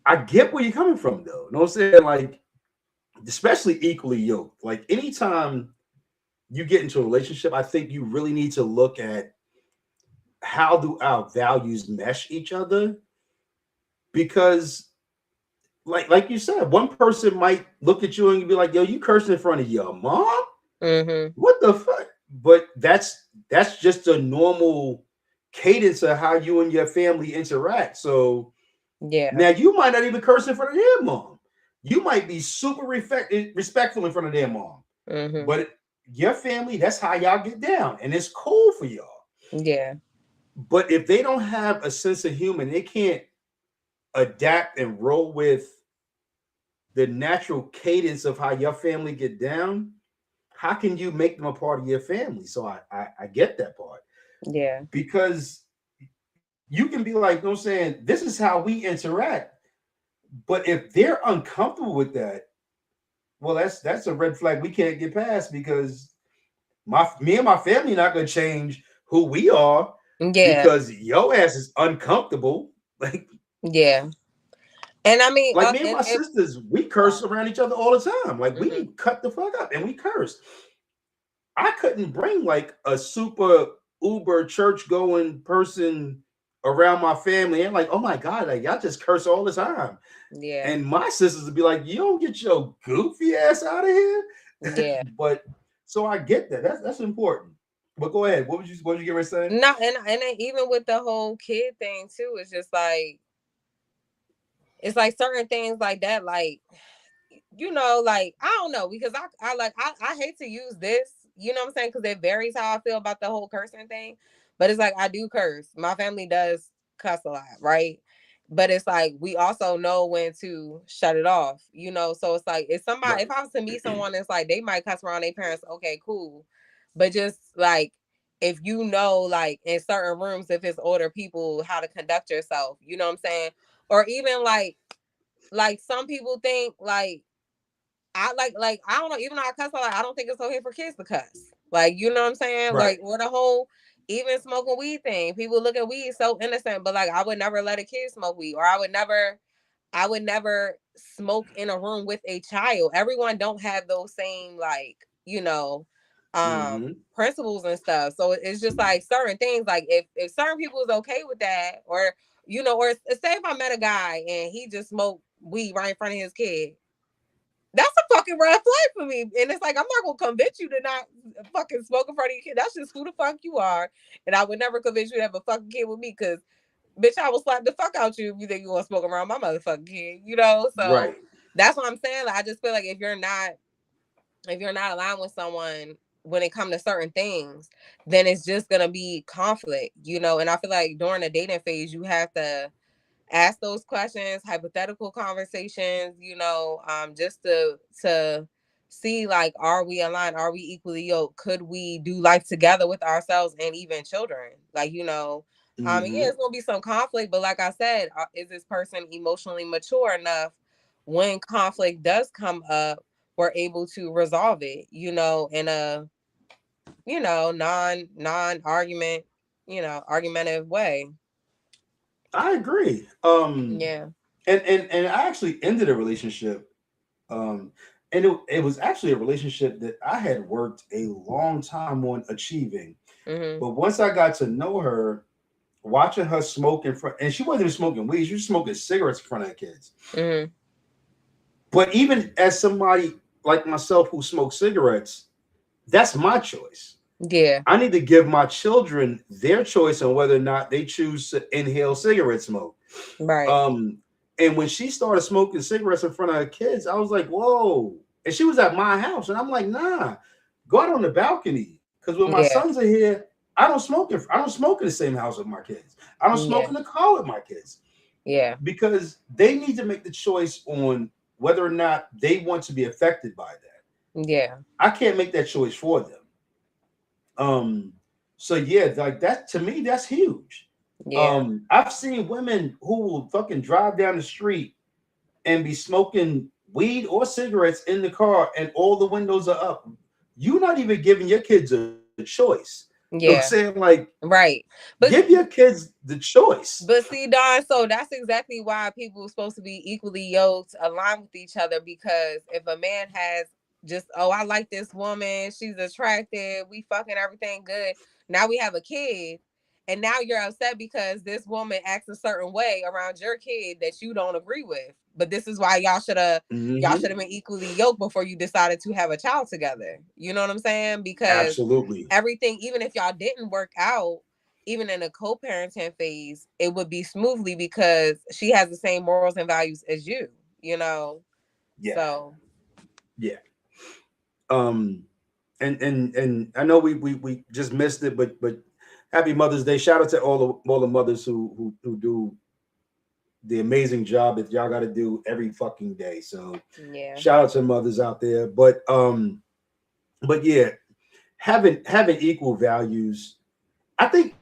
I get where you're coming from, though. You know what I'm saying? Like, especially equally yoked. Like, anytime you get into a relationship, I think you really need to look at how do our values mesh each other, because like you said, one person might look at you and be like, yo, you cursing in front of your mom, mm-hmm, what the fuck? But that's just a normal cadence of how you and your family interact. So yeah, now you might not even curse in front of their mom, you might be super respectful in front of their mom, mm-hmm, but your family, that's how y'all get down, and it's cool for y'all. yeah, But if they don't have a sense of humor, they can't adapt and roll with the natural cadence of how your family get down. How can you make them a part of your family? So I get that part, yeah, because you can be like, you know what I'm saying, this is how we interact. But if they're uncomfortable with that, well, that's a red flag we can't get past, because me and my family not gonna change who we are yeah, because your ass is uncomfortable. Like yeah. And I mean, Like me and my and sisters, we curse around each other all the time. Like, mm-hmm, we cut the fuck up and we curse. I couldn't bring like a super uber church going person around my family and like, oh my god, like y'all just curse all the time. yeah, And my sisters would be like, you don't get your goofy ass out of here. yeah. But so I get that. That's important. But go ahead. What would you get ready to say? No, and then even with the whole kid thing too, it's like certain things like that, like, you know, like, I don't know, because I hate to use this, you know what I'm saying, because it varies how I feel about the whole cursing thing. But it's like, I do curse, my family does cuss a lot, right? But it's like we also know when to shut it off, you know. So it's like, if Right. I was to meet someone that's like, they might cuss around their parents, okay, cool. But just like, if you know, like in certain rooms, if it's older people, how to conduct yourself, you know what I'm saying? Or even like some people think like, I don't know, even though I cuss a lot, I don't think it's okay for kids to cuss. Like, you know what I'm saying? Right. Like, or the whole even smoking weed thing. People look at weed so innocent, but like, I would never let a kid smoke weed, or I would never smoke in a room with a child. Everyone don't have those same, like, you know, Mm-hmm. principles and stuff. So it's just like certain things, like if certain people is okay with that, or you know, or say if I met a guy and he just smoked weed right in front of his kid, that's a fucking red flag for me. And it's like, I'm not gonna convince you to not fucking smoke in front of your kid. That's just who the fuck you are. And I would never convince you to have a fucking kid with me, because bitch, I will slap the fuck out you if you think you want to smoke around my motherfucking kid, you know? So Right. that's what I'm saying. Like, I just feel like if you're not aligned with someone when it comes to certain things, then it's just gonna be conflict, you know. And I feel like during the dating phase, you have to ask those questions, hypothetical conversations, you know, just to see, like, are we aligned? Are we equally yoked? Could we do life together with ourselves and even children? Like, you know, yeah, Hmm. it's gonna be some conflict, but like I said, is this person emotionally mature enough when conflict does come up, we're able to resolve it, you know, in a, you know, non argument, you know, argumentative way. I agree. Yeah. And I actually ended a relationship. Um, and it was actually a relationship that I had worked a long time on achieving. Mhm. But once I got to know her, watching her smoke in front, and she wasn't even smoking weed, she was smoking cigarettes in front of her kids. Mhm. But even as somebody like myself who smokes cigarettes, that's my choice. Yeah. I need to give my children their choice on whether or not they choose to inhale cigarette smoke. Right. Um, and when she started smoking cigarettes in front of her kids, I was like, whoa. And she was at my house, and I'm like, nah, go out on the balcony. Because when my Yeah. sons are here, I don't smoke in the same house with my kids. I don't smoke Yeah. in the car with my kids Yeah. because they need to make the choice on whether or not they want to be affected by that. Yeah. I can't make that choice for them. Um, so yeah, like that to me, that's huge. Yeah. I've seen women who will fucking drive down the street and be smoking weed or cigarettes in the car, and all the windows are up. You're not even giving your kids a choice. You know what I'm Yeah. saying? Like, Right. But give your kids the choice. see, Don, so that's exactly why people are supposed to be equally yoked, aligned with each other. Because if a man has just, oh, I like this woman, she's attractive, we fucking everything good. Now we have a kid, and now you're upset because this woman acts a certain way around your kid that you don't agree with. But this is why y'all should Hmm. have been equally yoked before you decided to have a child together. You know what I'm saying? Because Absolutely. everything, even if y'all didn't work out, even in a co-parenting phase, it would be smoothly because she has the same morals and values as you, you know. Yeah. So Yeah. Um, and I know we just missed it, but happy Mother's Day. Shout out to all the mothers who do the amazing job that y'all got to do every fucking day. So yeah. shout out to mothers out there. But yeah, having equal values. I think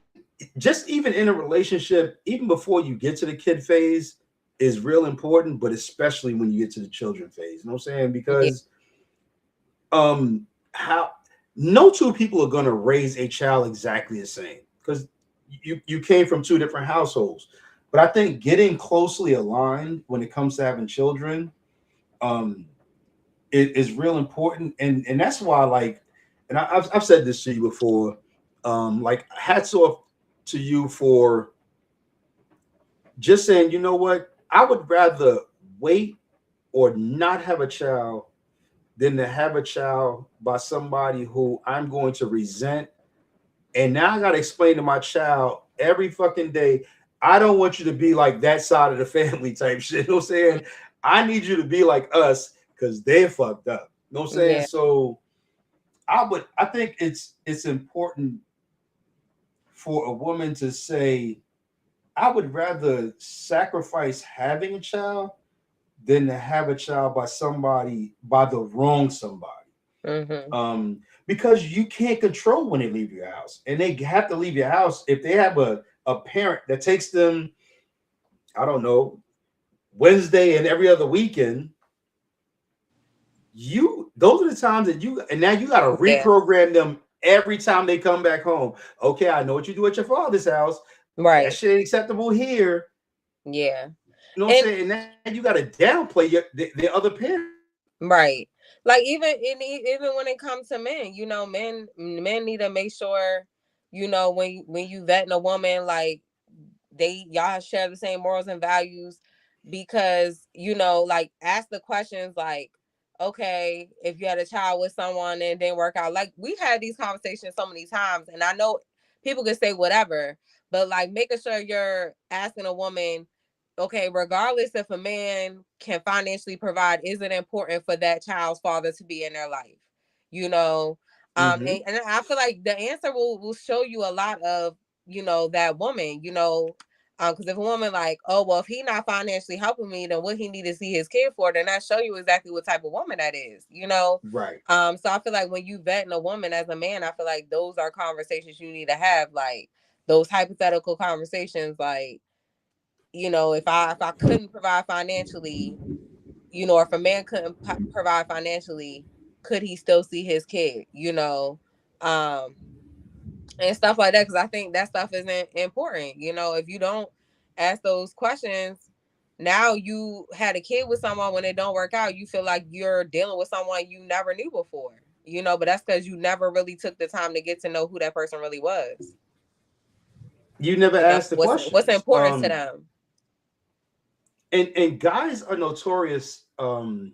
just even in a relationship, even before you get to the kid phase, is real important. But especially when you get to the children phase, you know what I'm saying? Yeah. Because how no two people are going to raise a child exactly the same because you came from two different households. But I think getting closely aligned when it comes to having children um is real important, and that's why, like, and I've said this to you before, like, hats off to you for just saying, you know what, I would rather wait or not have a child than to have a child by somebody who I'm going to resent. And now I got to explain to my child every fucking day, I don't want you to be like that side of the family type shit. You know what I'm saying? I need you to be like us because they're fucked up. You know what I'm saying? Yeah. So I think it's important for a woman to say, I would rather sacrifice having a child than to have a child by somebody, by the wrong somebody. Mm-hmm. Because you can't control when they leave your house, and they have to leave your house if they have a parent that takes them, I don't know, Wednesday and every other weekend. Those are the times that and now you got to Yeah. reprogram them every time they come back home. Okay, I know what you do at your father's house. That Right. shit ain't acceptable here. Yeah. You know what I'm And saying? And now you got to downplay the other parent. right. Like even when it comes to men, you know, men need to make sure, you know, when you vetting a woman, like y'all share the same morals and values, because, you know, like, ask the questions like, okay, if you had a child with someone and it didn't work out, like, we've had these conversations so many times, and I know people can say whatever, but like making sure you're asking a woman, okay, regardless if a man can financially provide, is it important for that child's father to be in their life? You know, and I feel like the answer will show you a lot of, that woman, because if a woman like, oh, well, if he not financially helping me, then what he need to see his kid for, then that show you exactly what type of woman that is, Right. So I feel like when you vetting a woman as a man, I feel like those are conversations you need to have, like those hypothetical conversations, like, if I couldn't provide financially, or if a man couldn't provide financially, could he still see his kid, and stuff like that? Because I think that stuff isn't important. If you don't ask those questions, now you had a kid with someone, when it don't work out, you feel like you're dealing with someone you never knew before, but that's because you never really took the time to get to know who that person really was. You never asked the What's questions. important to them. And guys are notorious. And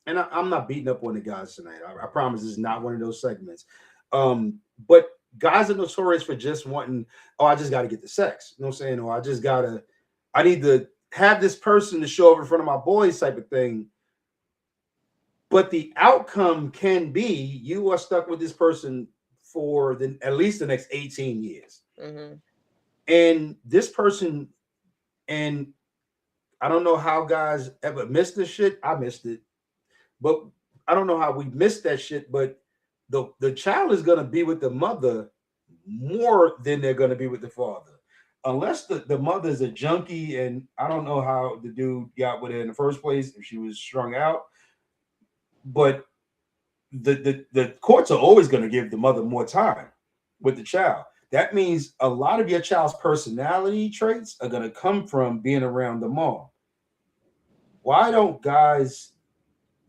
I'm not beating up on the guys tonight. I promise this is not one of those segments. But guys are notorious for just wanting, oh, I just got to get the sex. You know what I'm saying? Or I need to have this person to show up in front of my boys type of thing. But the outcome can be you are stuck with this person for at least the next 18 years. Mm-hmm. And this person, and I don't know how guys ever missed this shit. I missed it. But I don't know how we missed that shit. But the child is going to be with the mother more than they're going to be with the father. Unless the mother's a junkie, and I don't know how the dude got with her in the first place, if she was strung out. But the courts are always going to give the mother more time with the child. That means a lot of your child's personality traits are going to come from being around the mom. Why don't guys,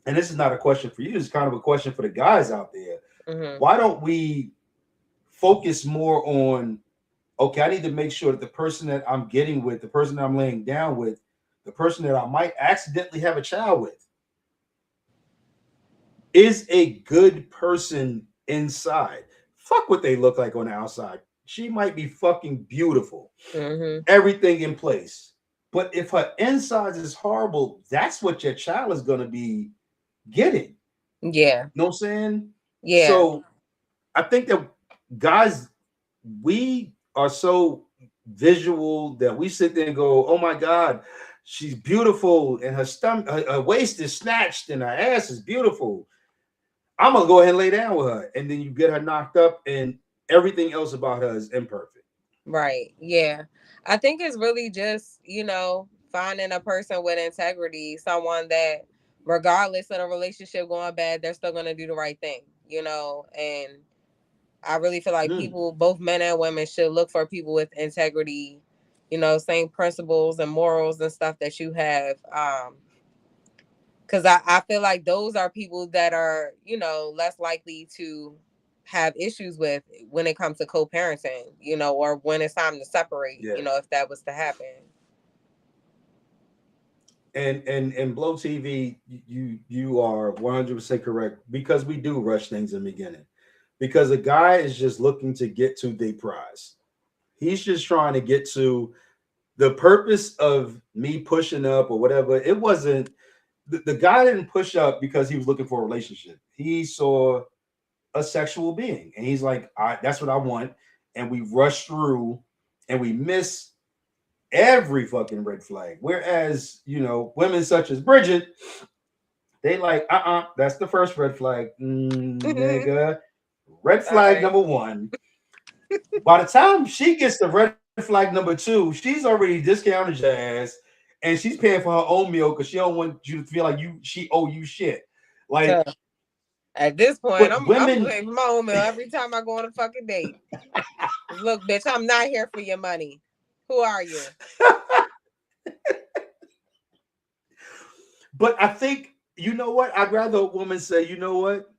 and this is not a question for you, it's kind of a question for the guys out there. Mm-hmm. Why don't we focus more on, okay, I need to make sure that the person that I'm getting with, the person that I'm laying down with, the person that I might accidentally have a child with, is a good person inside. Fuck what they look like on the outside. She might be fucking beautiful. Mm-hmm. Everything in place. But if her insides is horrible, that's what your child is going to be getting. Yeah. You know what I'm saying? Yeah. So I think that guys, we are so visual that we sit there and go, oh my God, she's beautiful, and her stomach, her waist is snatched, and her ass is beautiful. I'm gonna go ahead and lay down with her, and then you get her knocked up, and everything else about her is imperfect. Right. Yeah. I think it's really just, finding a person with integrity, someone that regardless of the relationship going bad, they're still gonna do the right thing, and I really feel like people, both men and women, should look for people with integrity, same principles and morals and stuff that you have. Because I feel like those are people that are, less likely to have issues with when it comes to co-parenting, or when it's time to separate, if that was to happen. And Blow TV, you are 100% correct, because we do rush things in the beginning. Because a guy is just looking to get to the prize. He's just trying to get to the purpose of me pushing up or whatever. It wasn't, the guy didn't push up because he was looking for a relationship. He saw a sexual being, and he's like, that's what I want. And we rush through and we miss every fucking red flag. Whereas, women such as Bridget, they like, that's the first red flag. Nigga. Red flag number one. By the time she gets the red flag number two, she's already discounted your ass, and she's paying for her own meal because she don't want you to feel like she owe you shit. Like, at this point, I'm paying for my own meal every time I go on a fucking date. Look, bitch, I'm not here for your money. Who are you? But I think, you know what? I'd rather a woman say, you know what?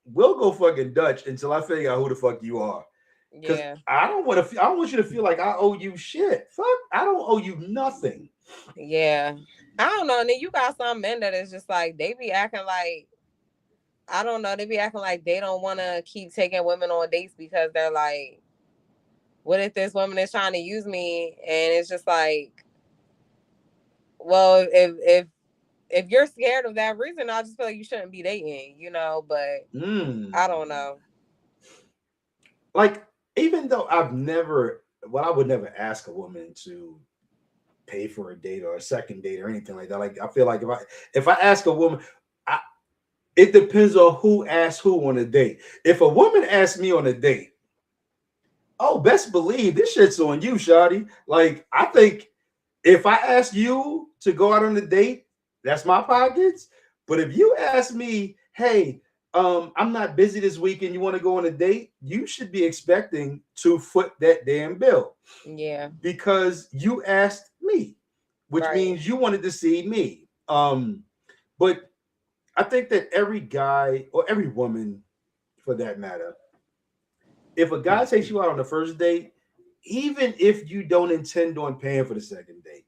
We'll go fucking Dutch until I figure out who the fuck you are. Yeah. I don't want you to feel like I owe you shit. Fuck, I don't owe you nothing. Yeah. I don't know. And then you got some men that is just like, they be acting like, I don't know, they be acting like they don't want to keep taking women on dates because they're like, what if this woman is trying to use me? And it's just like, well, if you're scared of that reason, I just feel like you shouldn't be dating, you know. But I don't know. Like, even though I would never ask a woman to pay for a date or a second date or anything like that. Like, I feel like if I ask a woman, it depends on who asks who on a date. If a woman asks me on a date, oh, best believe this shit's on you, shawty. Like, I think if I ask you to go out on a date, that's my pockets. But if you ask me, hey, I'm not busy this weekend, you want to go on a date, you should be expecting to foot that damn bill. Yeah. Because you asked me, which means you wanted to see me. But I think that every guy or every woman, for that matter, if a guy takes you out on the first date, even if you don't intend on paying for the second date,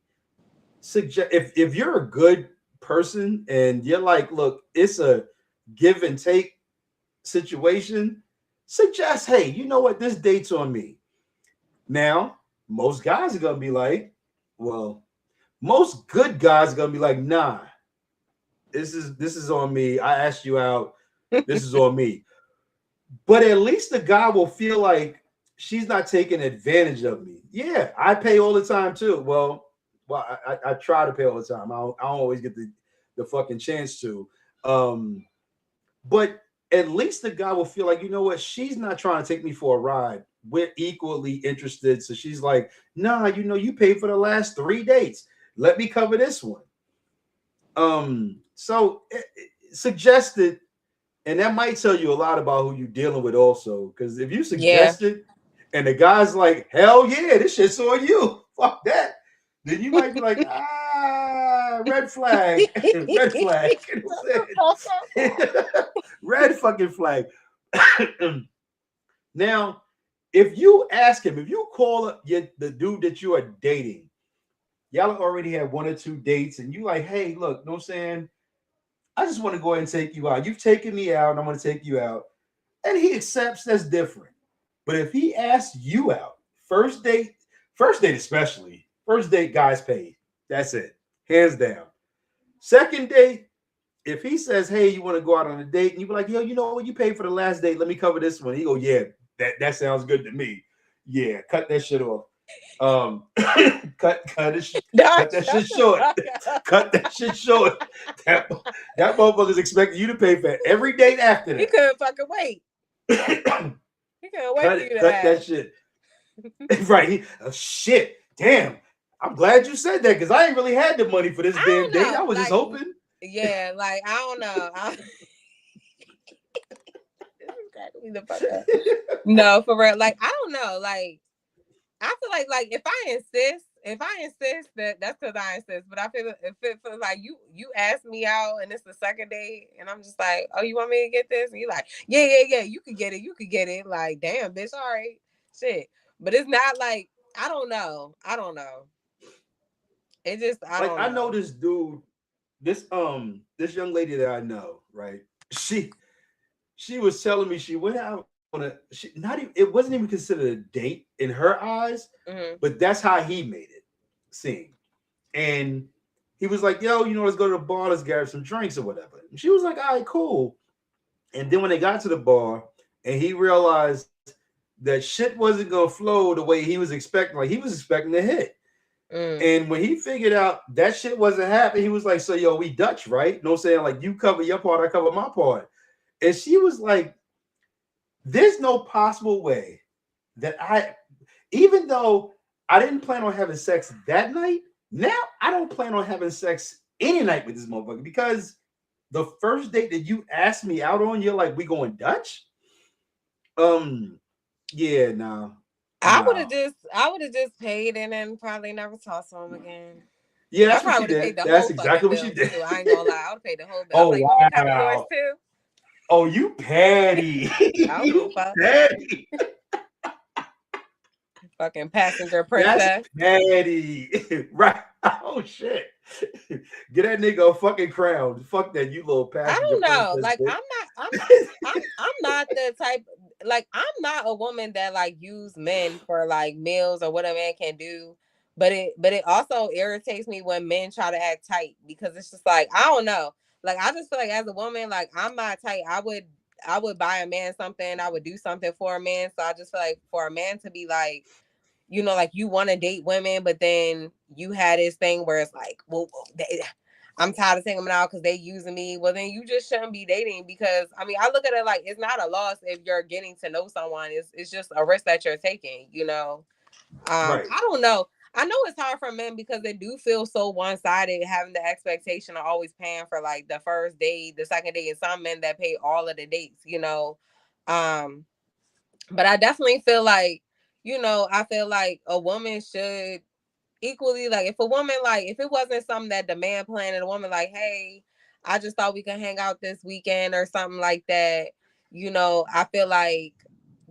if you're a good person and you're like, look, it's a give and take situation, suggest, hey, you know what, this date's on me. Now, most guys are gonna be like, well, most good guys are gonna be like, nah, this is on me. I asked you out. This is on me. But at least the guy will feel like she's not taking advantage of me. Yeah, I pay all the time too. Well, I try to pay all the time. I don't always get the fucking chance to. But at least the guy will feel like, you know what, she's not trying to take me for a ride. We're equally interested. So she's like, nah, you know, you paid for the last 3 dates. Let me cover this one. So suggested, and that might tell you a lot about who you're dealing with also. Because if you suggest it and the guy's like, hell yeah, this shit's on you. Fuck that. Then you might be like, red flag. Red flag. Red fucking flag. Now, if you ask him, if you call the dude that you are dating, y'all already had 1 or 2 dates, and you like, hey, look, know what I'm saying? I just want to go ahead and take you out. You've taken me out, and I'm going to take you out. And he accepts, that's different. But if he asks you out, first date especially, first date, guys pay. That's it. Hands down. Second date, if he says, hey, you want to go out on a date, and you be like, yo, you know what? You paid for the last date. Let me cover this one. He go, yeah, that sounds good to me. Yeah, cut that shit off. Cut that shit short. Cut that shit short. That motherfucker's expecting you to pay for every date after that. He couldn't fucking wait. He couldn't wait for you to cut that shit. Right. Shit. Damn. I'm glad you said that because I ain't really had the money for this damn date. I was just hoping. Yeah, like I don't know. No, for real. Like I don't know. Like I feel like if I insist that's because I insist. But I feel if it feels like you asked me out and it's the second date and I'm just like, oh, you want me to get this? And you're like, yeah, you could get it. Like, damn, bitch, all right, shit. But it's not like I don't know. It just I know this dude, this young lady that I know, right? She was telling me she went out on it wasn't even considered a date in her eyes, but that's how he made it seem. And he was like, yo, you know, let's go to the bar, let's grab some drinks or whatever. And she was like, all right, cool. And then when they got to the bar and he realized that shit wasn't gonna flow the way he was expecting, like he was expecting to hit. And when he figured out that shit wasn't happening, he was like, so yo, we Dutch, right? You know what I'm saying? Like you cover your part, I cover my part. And she was like, there's no possible way that even though I didn't plan on having sex that night, now I don't plan on having sex any night with this motherfucker because the first date that you asked me out on, you're like, we going Dutch? Yeah, no. I would have just paid and then probably never talked to him again. Yeah, that's what she did. That's exactly what she did. I ain't gonna lie, I would have paid the whole bill. Oh, like, wow. Too? Oh, you petty. You petty. Fucking passenger princess. That's petty. Right. Oh shit. Get that nigga a fucking crown. Fuck that, you little passenger. I don't know. princess, like bitch. I'm not the type. like, I'm not a woman that like use men for like meals or what a man can do. But it also irritates me when men try to act tight, because it's just like, I don't know. Like, I just feel like as a woman, like, I'm not tight. I would buy a man something. I would do something for a man. So I just feel like for a man to be like, you know, like, you want to date women, but then you had this thing where it's like, well, I'm tired of taking them out because they using me. Well, then you just shouldn't be dating, because I mean, I look at it like, it's not a loss if you're getting to know someone. It's just a risk that you're taking, you know. Right. I don't know. I know it's hard for men because they do feel so one-sided, having the expectation of always paying for like the first date, the second date, and some men that pay all of the dates, you know. But I definitely feel like, you know, I feel like a woman should equally, like, if a woman, like, if it wasn't something that the man planned and a woman like, hey, I just thought we could hang out this weekend or something like that, you know, I feel like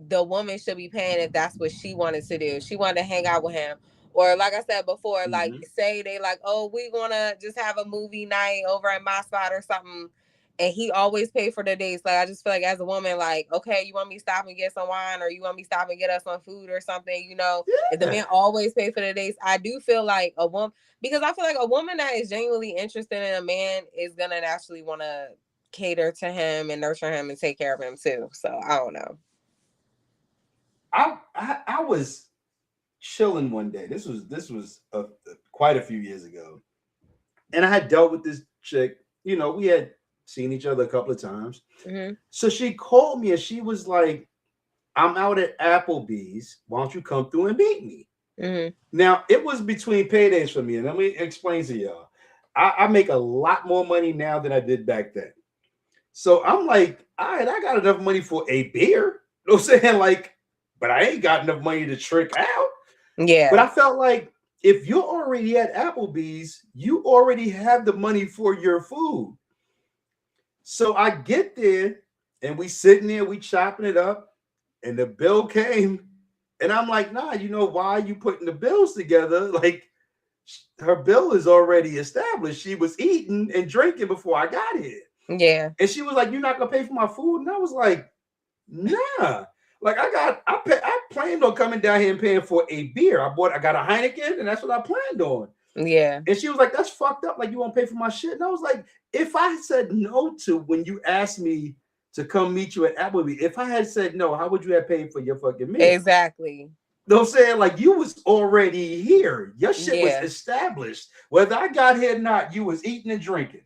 the woman should be paying if that's what she wanted to do. She wanted to hang out with him. Or like I said before, like, say they like, oh, we wanna just have a movie night over at my spot or something, and he always pay for the dates. Like, I just feel like as a woman, like, okay, you want me to stop and get some wine, or you want me to stop and get us some food or something, you know, if the man always pay for the dates, I do feel like a woman, because I feel like a woman that is genuinely interested in a man is gonna naturally want to cater to him and nurture him and take care of him too. So I don't know. I was chilling one day. This was quite a few years ago, and I had dealt with this chick. You know, we had seen each other a couple of times. So she called me and she was like, "I'm out at Applebee's. Why don't you come through and meet me?" Now, it was between paydays for me, and let me explain to y'all. I make a lot more money now than I did back then. So I'm like, all right, I got enough money for a beer. You know what I'm saying? Like, but I ain't got enough money to trick out. Yeah. But I felt like if you're already at Applebee's, you already have the money for your food. So I get there and we sitting there, we chopping it up, and the bill came. And I'm like, nah, you know, why are you putting the bills together? Like, her bill is already established. She was eating and drinking before I got here. Yeah. And she was like, you're not gonna pay for my food? And I was like, nah. Like, I planned on coming down here and paying for a beer. I got a Heineken, and that's what I planned on. Yeah. And she was like, that's fucked up. Like, you won't pay for my shit. And I was like, if I said no to when you asked me to come meet you at Applebee's, if I had said no, how would you have paid for your fucking meal? Exactly. You know what I'm saying? Like, you was already here. Your shit was established. Whether I got here or not, you was eating and drinking.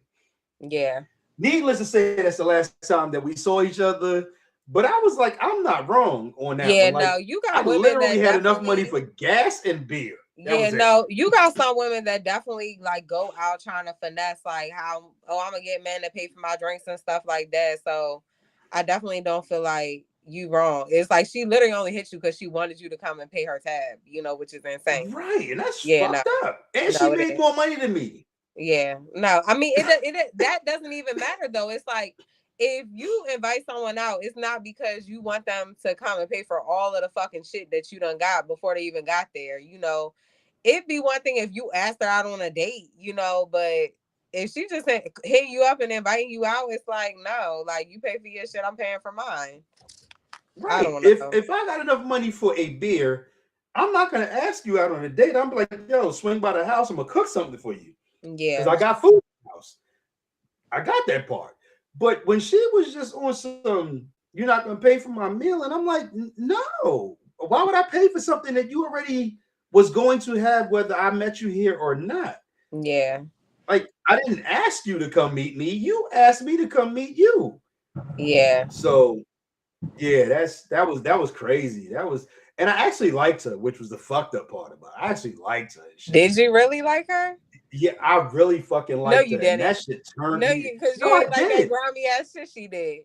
Yeah. Needless to say, that's the last time that we saw each other. But I was like, I'm not wrong on that. Yeah, like, no, you got I women literally that had enough money for gas and beer. Yeah, no, you got some women that definitely like go out trying to finesse, like, how, oh, I'm gonna get men to pay for my drinks and stuff like that. So I definitely don't feel like you wrong. It's like she literally only hit you because she wanted you to come and pay her tab, you know, which is insane. Right, and that's fucked up. And she made more money than me. Yeah, no, I mean, it that doesn't even matter though. It's like, if you invite someone out, it's not because you want them to come and pay for all of the fucking shit that you done got before they even got there. You know, it'd be one thing if you asked her out on a date, you know, but if she just hit you up and inviting you out, it's like, no, like, you pay for your shit, I'm paying for mine. Right. I don't know. If I got enough money for a beer, I'm not gonna ask you out on a date. I'm like, yo, swing by the house. I'm gonna cook something for you. Yeah, because I got food in the house. I got that part. But when she was just on some, you're not gonna pay for my meal, and I'm like, no. Why would I pay for something that you already was going to have, whether I met you here or not? Yeah. Like, I didn't ask you to come meet me. You asked me to come meet you. Yeah. So, yeah, that was crazy. That was, and I actually liked her, which was the fucked up part about it. I actually liked her. Did you really like her? Yeah, I really fucking liked her. No, you didn't. And that shit turned me. Because you ain't like that grimy ass shit she did.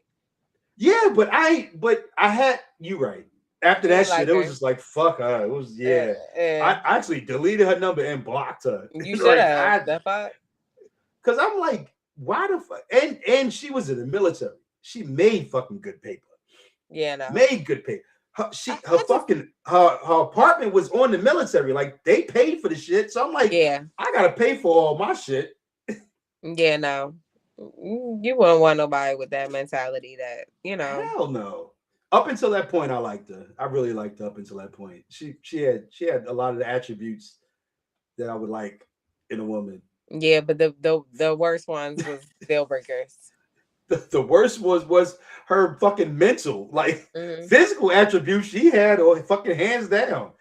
Yeah, but I had you right. After that shit, it was just like, fuck her. It was, I actually deleted her number and blocked her. You should have. Because I'm like, why the fuck? And she was in the military. She made fucking good paper. Yeah, no. Made good paper. Her apartment was on the military. Like, they paid for the shit. So I'm like, yeah, I gotta pay for all my shit. Yeah, no. You wouldn't want nobody with that mentality that, you know. Hell no. Up until that point, I liked her. I really liked her up until that point. She had a lot of the attributes that I would like in a woman. Yeah, but the worst ones was deal breakers. The worst was her fucking mental, like Mm-hmm. physical attributes she had, or fucking hands down.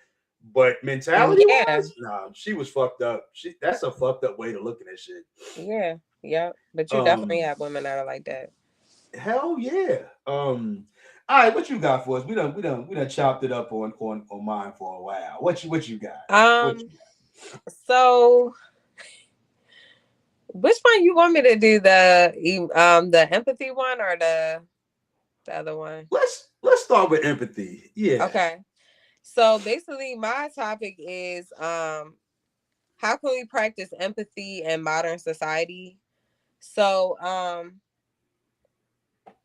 But mentality Yeah, wise, nah, she was fucked up. That's a fucked up way to look at that shit. yeah, yeah. But you definitely Um, have women that are like that. hell yeah. All right, what you got for us? We done chopped it up on mine for a while. What you got? What Um, you so which one you want me to do? The empathy one or the other one? let's start with empathy. Yeah. Okay. So basically my topic is how can we practice empathy in modern society? So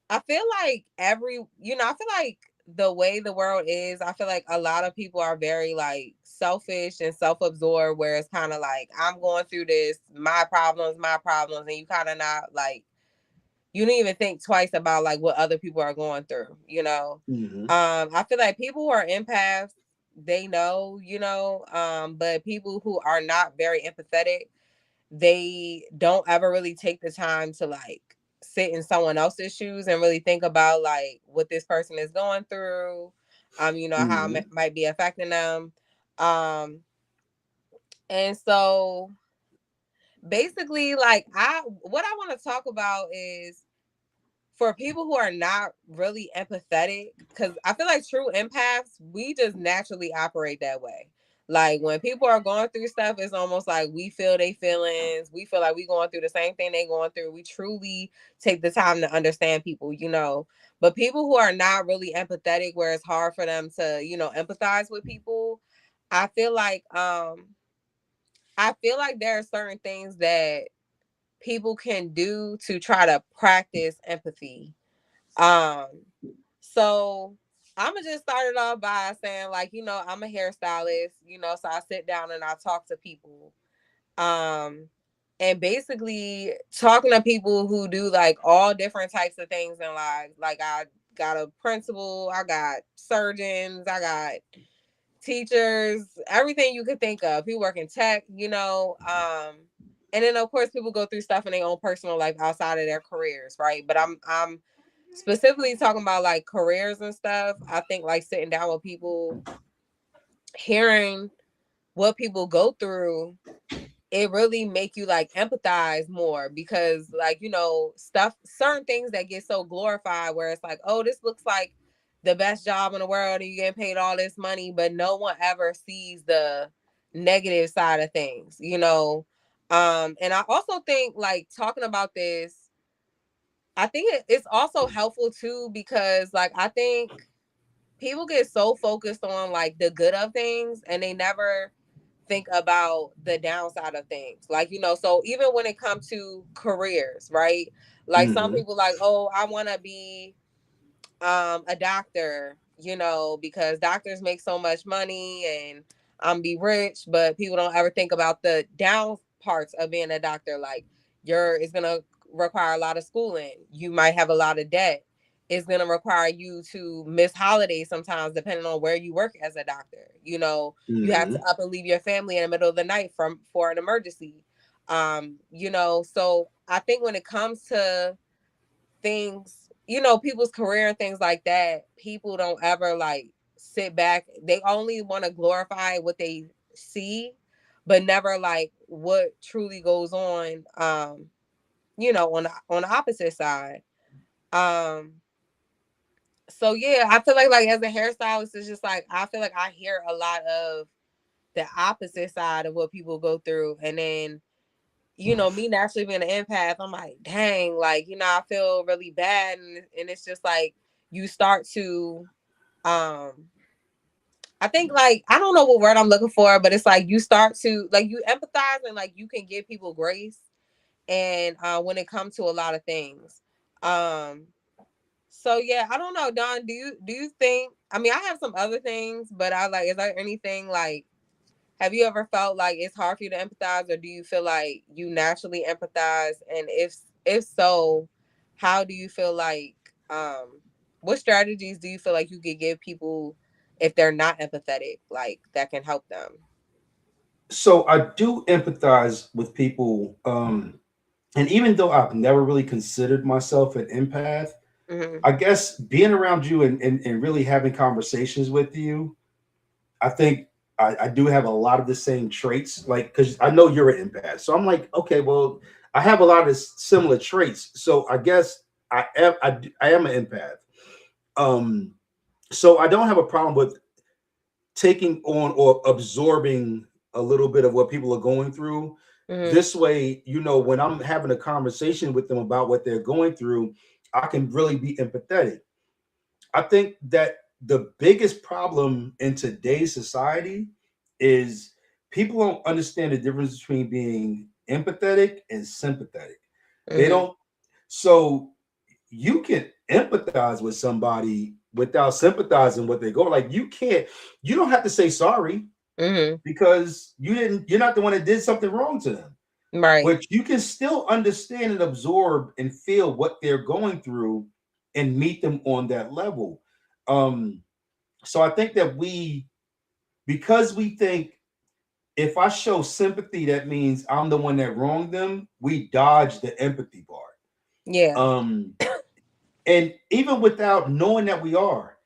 I feel like I feel like the way the world is, I feel like a lot of people are very like selfish and self-absorbed, where it's kind of like, I'm going through this, my problems, and you kind of not like, you don't even think twice about like what other people are going through, you know. Mm-hmm. I feel like people who are empaths, they know, but people who are not very empathetic, they don't ever really take the time to like sit in someone else's shoes and really think about like what this person is going through, how Mm-hmm. it might be affecting them. Um, and so basically, like, what I want to talk about is for people who are not really empathetic, because I feel like true empaths, we just naturally operate that way. Like when people are going through stuff, it's almost like we feel their feelings. We feel like we going through the same thing they going through. We truly take the time to understand people. But people who are not really empathetic, where it's hard for them to, empathize with people, I feel like there are certain things that people can do to try to practice empathy. um, so I'm gonna just start it off by saying, like, I'm a hairstylist, so I sit down and I talk to people. Um, and basically talking to people who do like all different types of things in life. Like I got a principal, I got surgeons, I got teachers, everything you could think of. People work in tech. And then of course people go through stuff in their own personal life outside of their careers, right? But I'm specifically talking about like careers and stuff. I think like sitting down with people, hearing what people go through, it really make you like empathize more, because like, stuff, certain things that get so glorified, where it's like, oh, this looks like the best job in the world and you get paid all this money, but no one ever sees the negative side of things. And I also think like talking about this, I think it's also helpful too, because like I think people get so focused on like the good of things and they never think about the downside of things. Like, so even when it comes to careers, right? Like some Mm-hmm. people like, oh, I want to be a doctor, because doctors make so much money and be rich, but people don't ever think about the down parts of being a doctor. Like it's gonna require a lot of schooling. You might have a lot of debt. It's gonna require you to miss holidays sometimes, depending on where you work as a doctor. You have to Mm-hmm. up and leave your family in the middle of the night for an emergency. So I think when it comes to things, people's career and things like that, people don't ever like sit back. They only want to glorify what they see, but never like what truly goes on, on the opposite side. Um, so yeah, I feel like as a hairstylist, it's just like I feel like I hear a lot of the opposite side of what people go through, and then me naturally being an empath, I'm like, dang, like, I feel really bad. And it's just like, you start to, I think like, I don't know what word I'm looking for, but it's like, you start to, like, you empathize and like, you can give people grace. And when it comes to a lot of things. Um, so yeah, I don't know, Don, do you think, I mean, I have some other things, but I like, is there anything like, have you ever felt like it's hard for you to empathize, or do you feel like you naturally empathize? And if so, how do you feel like what strategies do you feel like you could give people if they're not empathetic, like that can help them? So I do empathize with people, and even though I've never really considered myself an empath, Hmm. I guess being around you and really having conversations with you, I think I do have a lot of the same traits. Like, because I know you're an empath, so I'm like, okay, well, I have a lot of similar traits. So I guess I am an empath. Um, so I don't have a problem with taking on or absorbing a little bit of what people are going through. Hmm. This way, when I'm having a conversation with them about what they're going through, I can really be empathetic. I think that the biggest problem in today's society is people don't understand the difference between being empathetic and sympathetic. They Hmm. don't. So you can empathize with somebody without sympathizing what they go. Like, you don't have to say sorry Hmm. because you're not the one that did something wrong to them. Right. But you can still understand and absorb and feel what they're going through and meet them on that level. Um, so I think that because we think if I show sympathy, that means I'm the one that wronged them, we dodge the empathy part. Yeah. Um, and even without knowing that we are,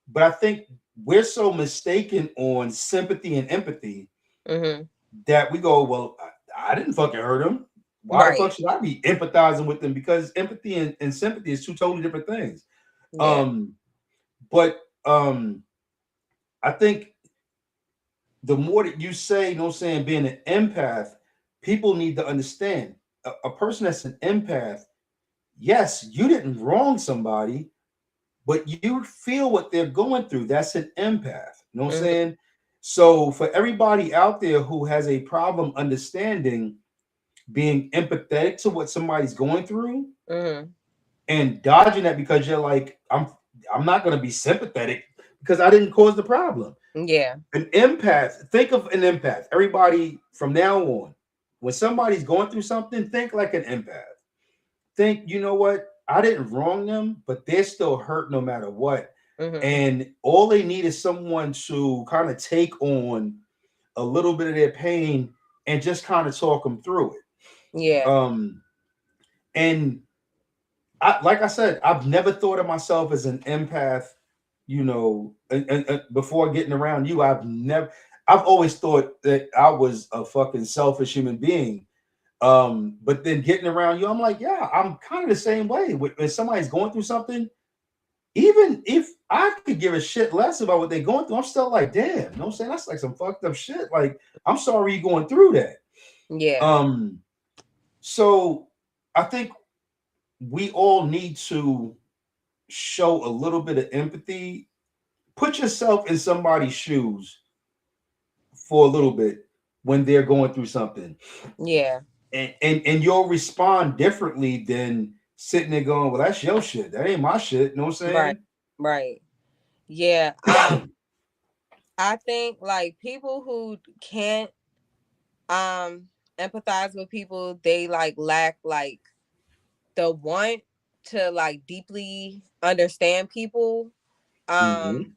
but I think we're so mistaken on sympathy and empathy Hmm. that we go, well, I didn't fucking hurt him. Why the fuck Right. should I be empathizing with them? Because empathy and sympathy is two totally different things. Yeah. Um, but I think the more that you say, saying, being an empath, people need to understand a person that's an empath. Yes, you didn't wrong somebody, but you feel what they're going through. That's an empath. You know what I'm Hmm. saying? So for everybody out there who has a problem understanding being empathetic to what somebody's going through Hmm. and dodging that because you're like, I'm not gonna be sympathetic because I didn't cause the problem. Yeah. An empath, think of an empath. Everybody from now on, when somebody's going through something, think like an empath. Think, you know what? I didn't wrong them, but they're still hurt no matter what. Hmm. And all they need is someone to kind of take on a little bit of their pain and just kind of talk them through it. Yeah. Um, and like I said, I've never thought of myself as an empath. And before getting around you, I've always thought that I was a fucking selfish human being. But then getting around you, I'm like, yeah, I'm kind of the same way. When somebody's going through something, even if I could give a shit less about what they're going through, I'm still like, damn, you know what I'm saying? That's like some fucked up shit. Like, I'm sorry you're going through that. Yeah. Um, so I think we all need to show a little bit of empathy. Put yourself in somebody's shoes for a little bit when they're going through something, Yeah. and you'll respond differently than sitting there going, "Well, that's your shit. That ain't my shit." You know what Right. I'm Right. Yeah. I think like people who can't um empathize with people, they like lack like the want to like deeply understand people. saying? um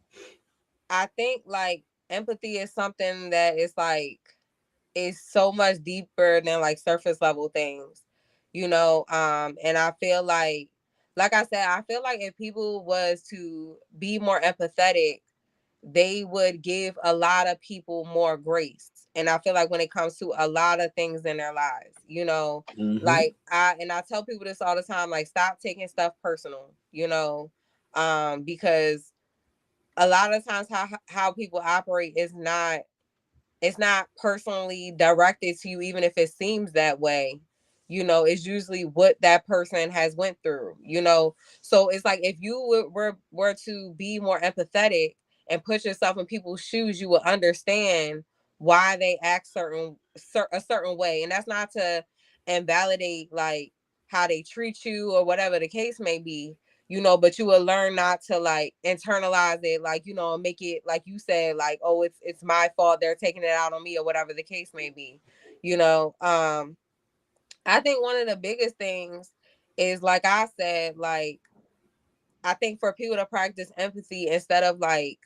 I think like empathy is something that is like is so much deeper than like surface level things, and I feel like I said, I feel like if people was to be more empathetic, they would give a lot of people more grace. And I feel like when it comes to a lot of things in their lives, Hmm. like I tell people this all the time, like stop taking stuff personal, because a lot of times how people operate is not, it's not personally directed to you, even if it seems that way. It's usually what that person has went through. So it's like if you were to be more empathetic and put yourself in people's shoes, you will understand why they act a certain way. And that's not to invalidate like how they treat you or whatever the case may be, but you will learn not to like internalize it, like, and make it, like you said, like, oh, it's my fault, they're taking it out on me or whatever the case may be. you know um I think one of the biggest things is, like I said, like I think for people to practice empathy instead of like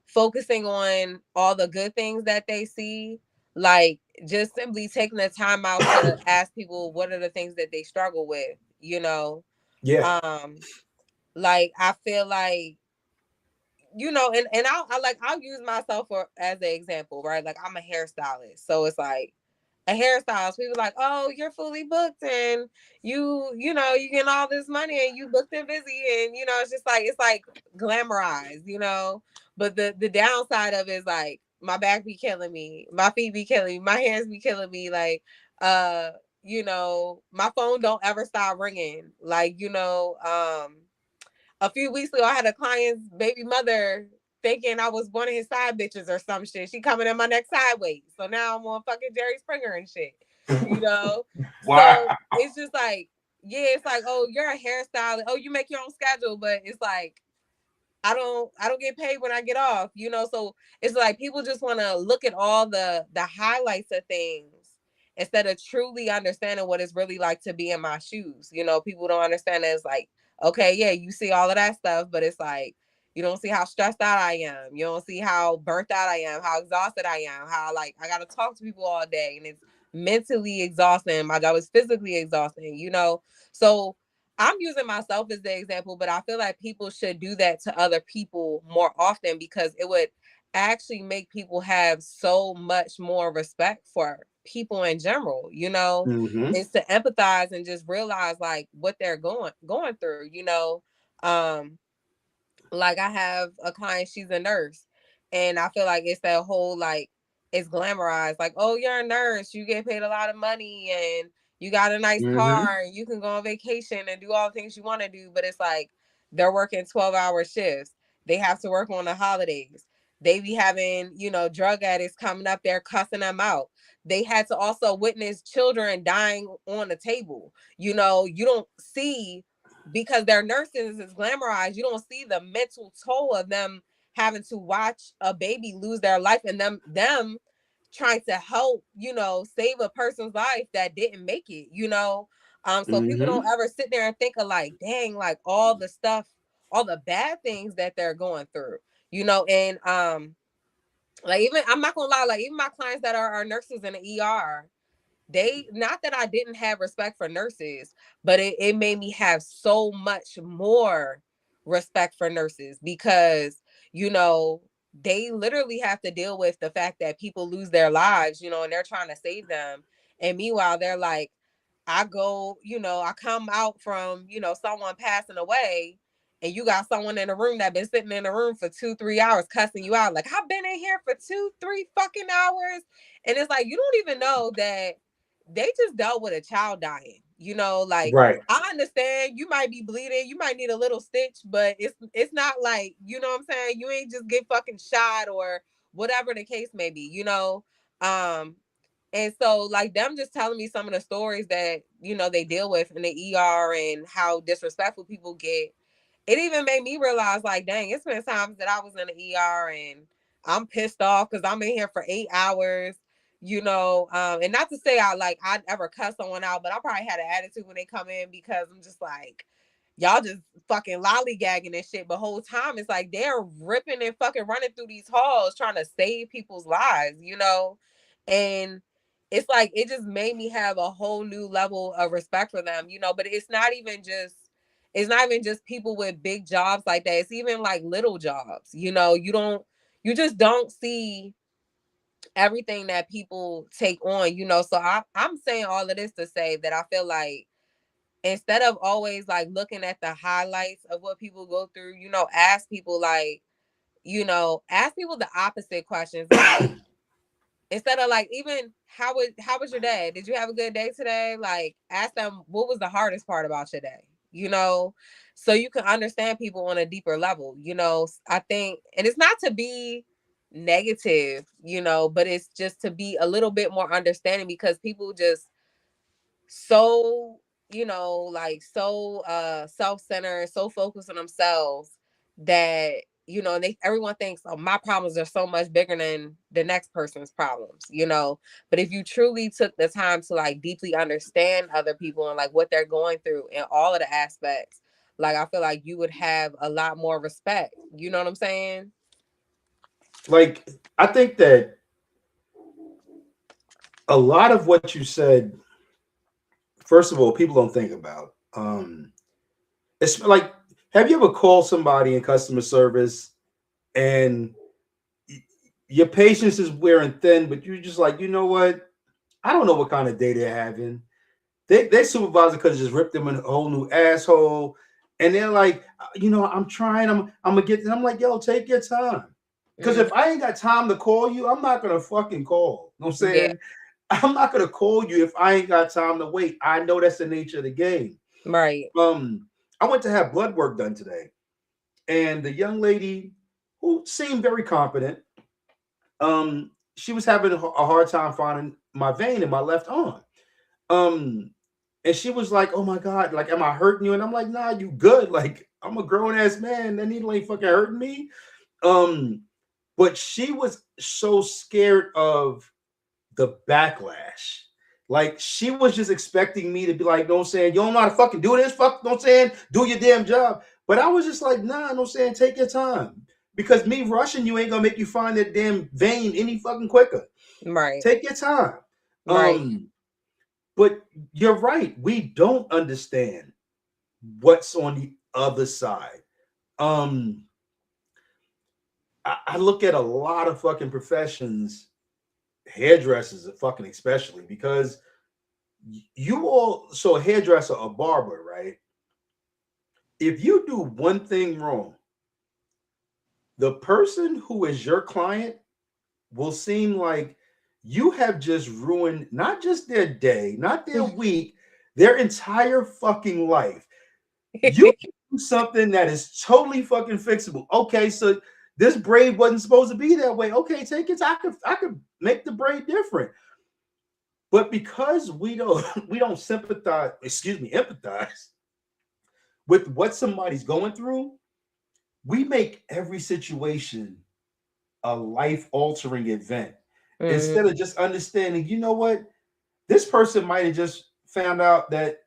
focusing on all the good things that they see, like just simply taking the time out to ask people what are the things that they struggle with, you know. Yeah. Like I feel like, you know, and I'll use myself for as an example, right? Like I'm a hairstylist, so it's like a hairstylist. People like, oh, you're fully booked, and you know, you get all this money, and you booked and busy, and you know, it's like glamorized, you know. But the downside of it is like my back be killing me, my feet be killing me, my hands be killing me, like uh, you know, my phone don't ever stop ringing, like you know, a few weeks ago, I had a client's baby mother thinking I was one of his side bitches or some shit. She coming in my neck sideways. So now I'm on fucking Jerry Springer and shit. You know? Wow. So it's just like, yeah, it's like, oh, you're a hairstylist. Oh, you make your own schedule, but it's like I don't get paid when I get off, you know. So it's like people just want to look at all the highlights of things instead of truly understanding what it's really like to be in my shoes. You know, people don't understand that it's like, okay, yeah, you see all of that stuff, but it's like you don't see how stressed out I am. You don't see how burnt out I am, how exhausted I am, how like I gotta talk to people all day and it's mentally exhausting. My job is physically exhausting, you know. So I'm using myself as the example, but I feel like people should do that to other people more often because it would actually make people have so much more respect for people in general, you know, Mm-hmm. is to empathize and just realize like what they're going through, you know. Um like I have a client, she's a nurse, and I feel like it's that whole like it's glamorized, like, oh, you're a nurse, you get paid a lot of money and you got a nice Mm-hmm. car and you can go on vacation and do all the things you want to do, but it's like they're working 12-hour shifts. They have to work on the holidays. They be having, you know, drug addicts coming up there cussing them out. They had to also witness children dying on the table. You know, you don't see because their nurses is glamorized, you don't see the mental toll of them having to watch a baby lose their life and them trying to help, you know, save a person's life that didn't make it, you know. So people Mm-hmm. don't ever sit there and think of like, dang, like all the stuff, all the bad things that they're going through, you know. And like even I'm not gonna lie, like even my clients that are nurses in the ER, they not that I didn't have respect for nurses, but it made me have so much more respect for nurses because, you know, they literally have to deal with the fact that people lose their lives, you know, and they're trying to save them. And meanwhile, they're like, I go, you know, I come out from, you know, someone passing away and you got someone in the room that been sitting in the room for 2-3 hours cussing you out. Like, I've been in here for 2-3 fucking hours. And it's like, you don't even know that they just dealt with a child dying. You know, like Right. I understand you might be bleeding, you might need a little stitch, but it's not like, you know what I'm saying? You ain't just get fucking shot or whatever the case may be, you know. Um and so like them just telling me some of the stories that, you know, they deal with in the ER and how disrespectful people get, it even made me realize like, dang, it's been times that I was in the ER and I'm pissed off because I'm in here for 8 hours, you know. And not to say I'd ever cuss someone out, but I probably had an attitude when they come in because I'm just like, y'all just fucking lollygagging and shit. But whole time it's like they're ripping and fucking running through these halls trying to save people's lives, you know. And it's like it just made me have a whole new level of respect for them, you know. But it's not even just people with big jobs like that. It's even like little jobs, you know. You just don't see everything that people take on, you know. So I'm saying all of this to say that I feel like instead of always like looking at the highlights of what people go through, you know, ask people like, you know, ask people the opposite questions. Like instead of like even how was your day? Did you have a good day today? Like ask them what was the hardest part about your day, you know, so you can understand people on a deeper level, you know. I think, and it's not to be negative, you know, but it's just to be a little bit more understanding because people just so, you know, like so self-centered, so focused on themselves that, you know, they everyone thinks, oh, my problems are so much bigger than the next person's problems, you know. But if you truly took the time to like deeply understand other people and like what they're going through in all of the aspects, like I feel like you would have a lot more respect. You know what I'm saying? Like, I think that a lot of what you said, first of all, people don't think about. It's like, have you ever called somebody in customer service and your patience is wearing thin, but you're just like, you know what? I don't know what kind of day they're having. Their supervisor could have just ripped them a whole new asshole. And they're like, I'm trying, I'm gonna get, and I'm like, yo, take your time. Because if I ain't got time to call you, I'm not gonna fucking call. You know what I'm saying? Yeah. I'm not gonna call you if I ain't got time to wait. I know that's the nature of the game. Right. I went to have blood work done today, and the young lady who seemed very competent, she was having a hard time finding my vein in my left arm. And she was like, "Oh my God, like, am I hurting you?" And I'm like, "Nah, you good. Like, I'm a grown ass man. That needle ain't fucking hurting me." But she was so scared of the backlash. Like, she was just expecting me to be like, "No, saying you don't know how to fucking do this. Fuck, no, saying do your damn job." But I was just like, "Nah, no, saying take your time, because me rushing you ain't gonna make you find that damn vein any fucking quicker. Right. Take your time." Right. But you're right. We don't understand what's on the other side. I look at a lot of fucking professions, hairdressers, fucking especially, because you all, so a hairdresser, a barber, right? If you do one thing wrong, the person who is your client will seem like you have just ruined not just their day, not their week, their entire fucking life. You can do something that is totally fucking fixable. Okay, so this braid wasn't supposed to be that way. Okay, take it. I could make the braid different. But because we don't sympathize, empathize with what somebody's going through, we make every situation a life-altering event. Instead of just understanding, you know what, this person might have just found out that,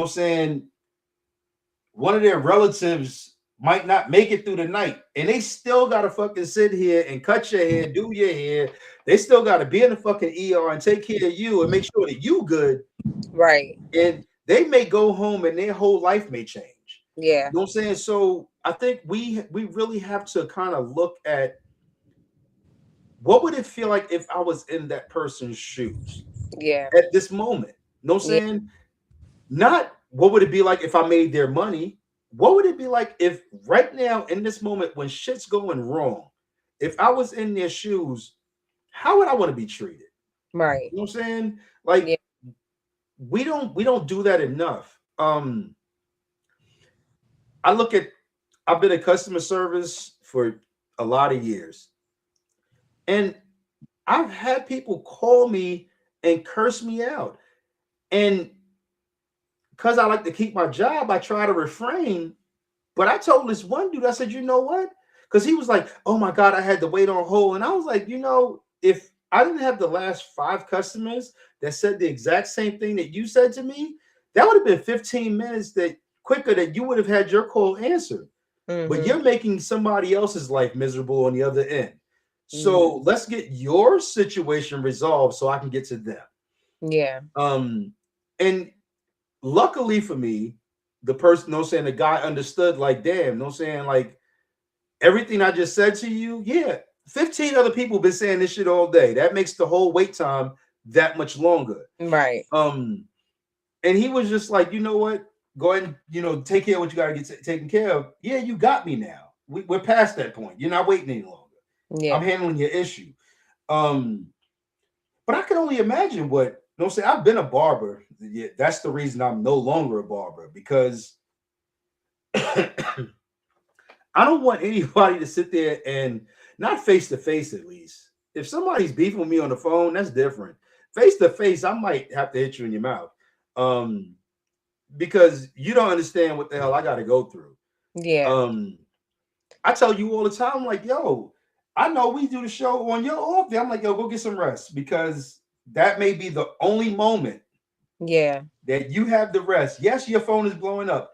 saying, one of their relatives might not make it through the night, and they still gotta fucking sit here and cut your hair, do your hair. They still gotta be in the fucking ER and take care of you and make sure that you good. Right. And they may go home and their whole life may change. Yeah. You know what I'm saying? So I think we really have to kind of look at, what would it feel like if I was in that person's shoes? Yeah. At this moment. You know what I'm saying? Not what would it be like if I made their money? What would it be like if right now in this moment when shit's going wrong, if I was in their shoes, how would I want to be treated? Right. You know what I'm saying? Like, we don't do that enough. I look at, I've been in customer service for a lot of years. And I've had people call me and curse me out. And because I like to keep my job, I try to refrain. But I told this one dude, I said, you know what? Because he was like, oh my God, I had to wait on hold. And I was like, if I didn't have the last 5 customers that said the exact same thing that you said to me, that would have been 15 minutes quicker that you would have had your call answered. But you're making somebody else's life miserable on the other end. So let's get your situation resolved so I can get to them. Yeah. And luckily for me, the person, the guy understood, like, damn, like, everything I just said to you, 15 other people been saying this shit all day. That makes the whole wait time that much longer. Right. And he was just like, you know what? Go ahead and, take care of what you got to get taken care of. Yeah, you got me now. We're past that point. You're not waiting any longer. Yeah. I'm handling your issue. But I can only imagine what, I've been a barber. Yeah, that's the reason I'm no longer a barber, because I don't want anybody to sit there and, not face to face at least. If somebody's beefing with me on the phone, that's different. Face to face, I might have to hit you in your mouth. Because you don't understand what the hell I got to go through. Yeah. I tell you all the time, I'm like, yo, I know we do the show on your off day. I'm like, yo, go get some rest, because that may be the only moment that you have the rest. Yes, your phone is blowing up.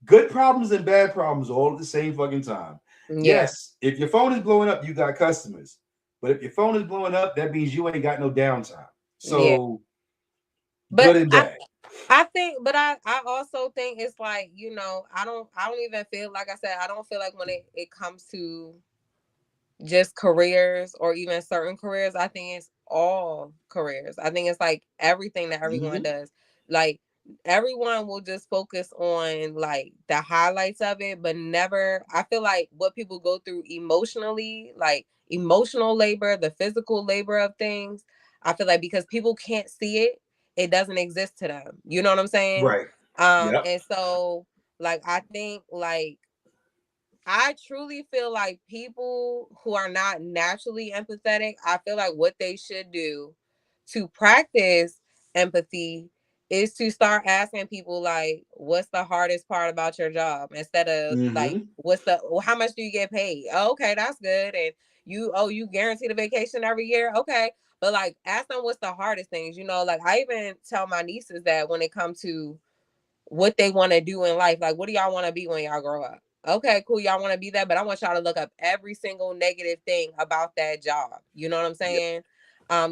Good problems and bad problems all at the same fucking time. Yeah. Yes, if your phone is blowing up, you got customers. But if your phone is blowing up, that means you ain't got no downtime. Yeah. So But good and bad. I think, but I also think it's like, I don't even feel, like I said, I don't feel like when it comes to just careers or even certain careers, I think it's all careers. I think it's like everything that everyone Mhm. does. Like everyone will just focus on like the highlights of it, but never, I feel like what people go through emotionally, like emotional labor, the physical labor of things, I feel like because people can't see it, it doesn't exist to them. You know what I'm saying? Right. Yep. And so like I think like I truly feel like people who are not naturally empathetic, I feel like what they should do to practice empathy is to start asking people like, what's the hardest part about your job, instead of like, Mm-hmm. how much do you get paid? Oh, okay, that's good. And you guarantee the vacation every year. Okay. But like ask them what's the hardest things, like I even tell my nieces that when it comes to what they want to do in life. Like, what do y'all want to be when y'all grow up? Okay, cool. Y'all want to be that, but I want y'all to look up every single negative thing about that job. You know what I'm Yep. saying?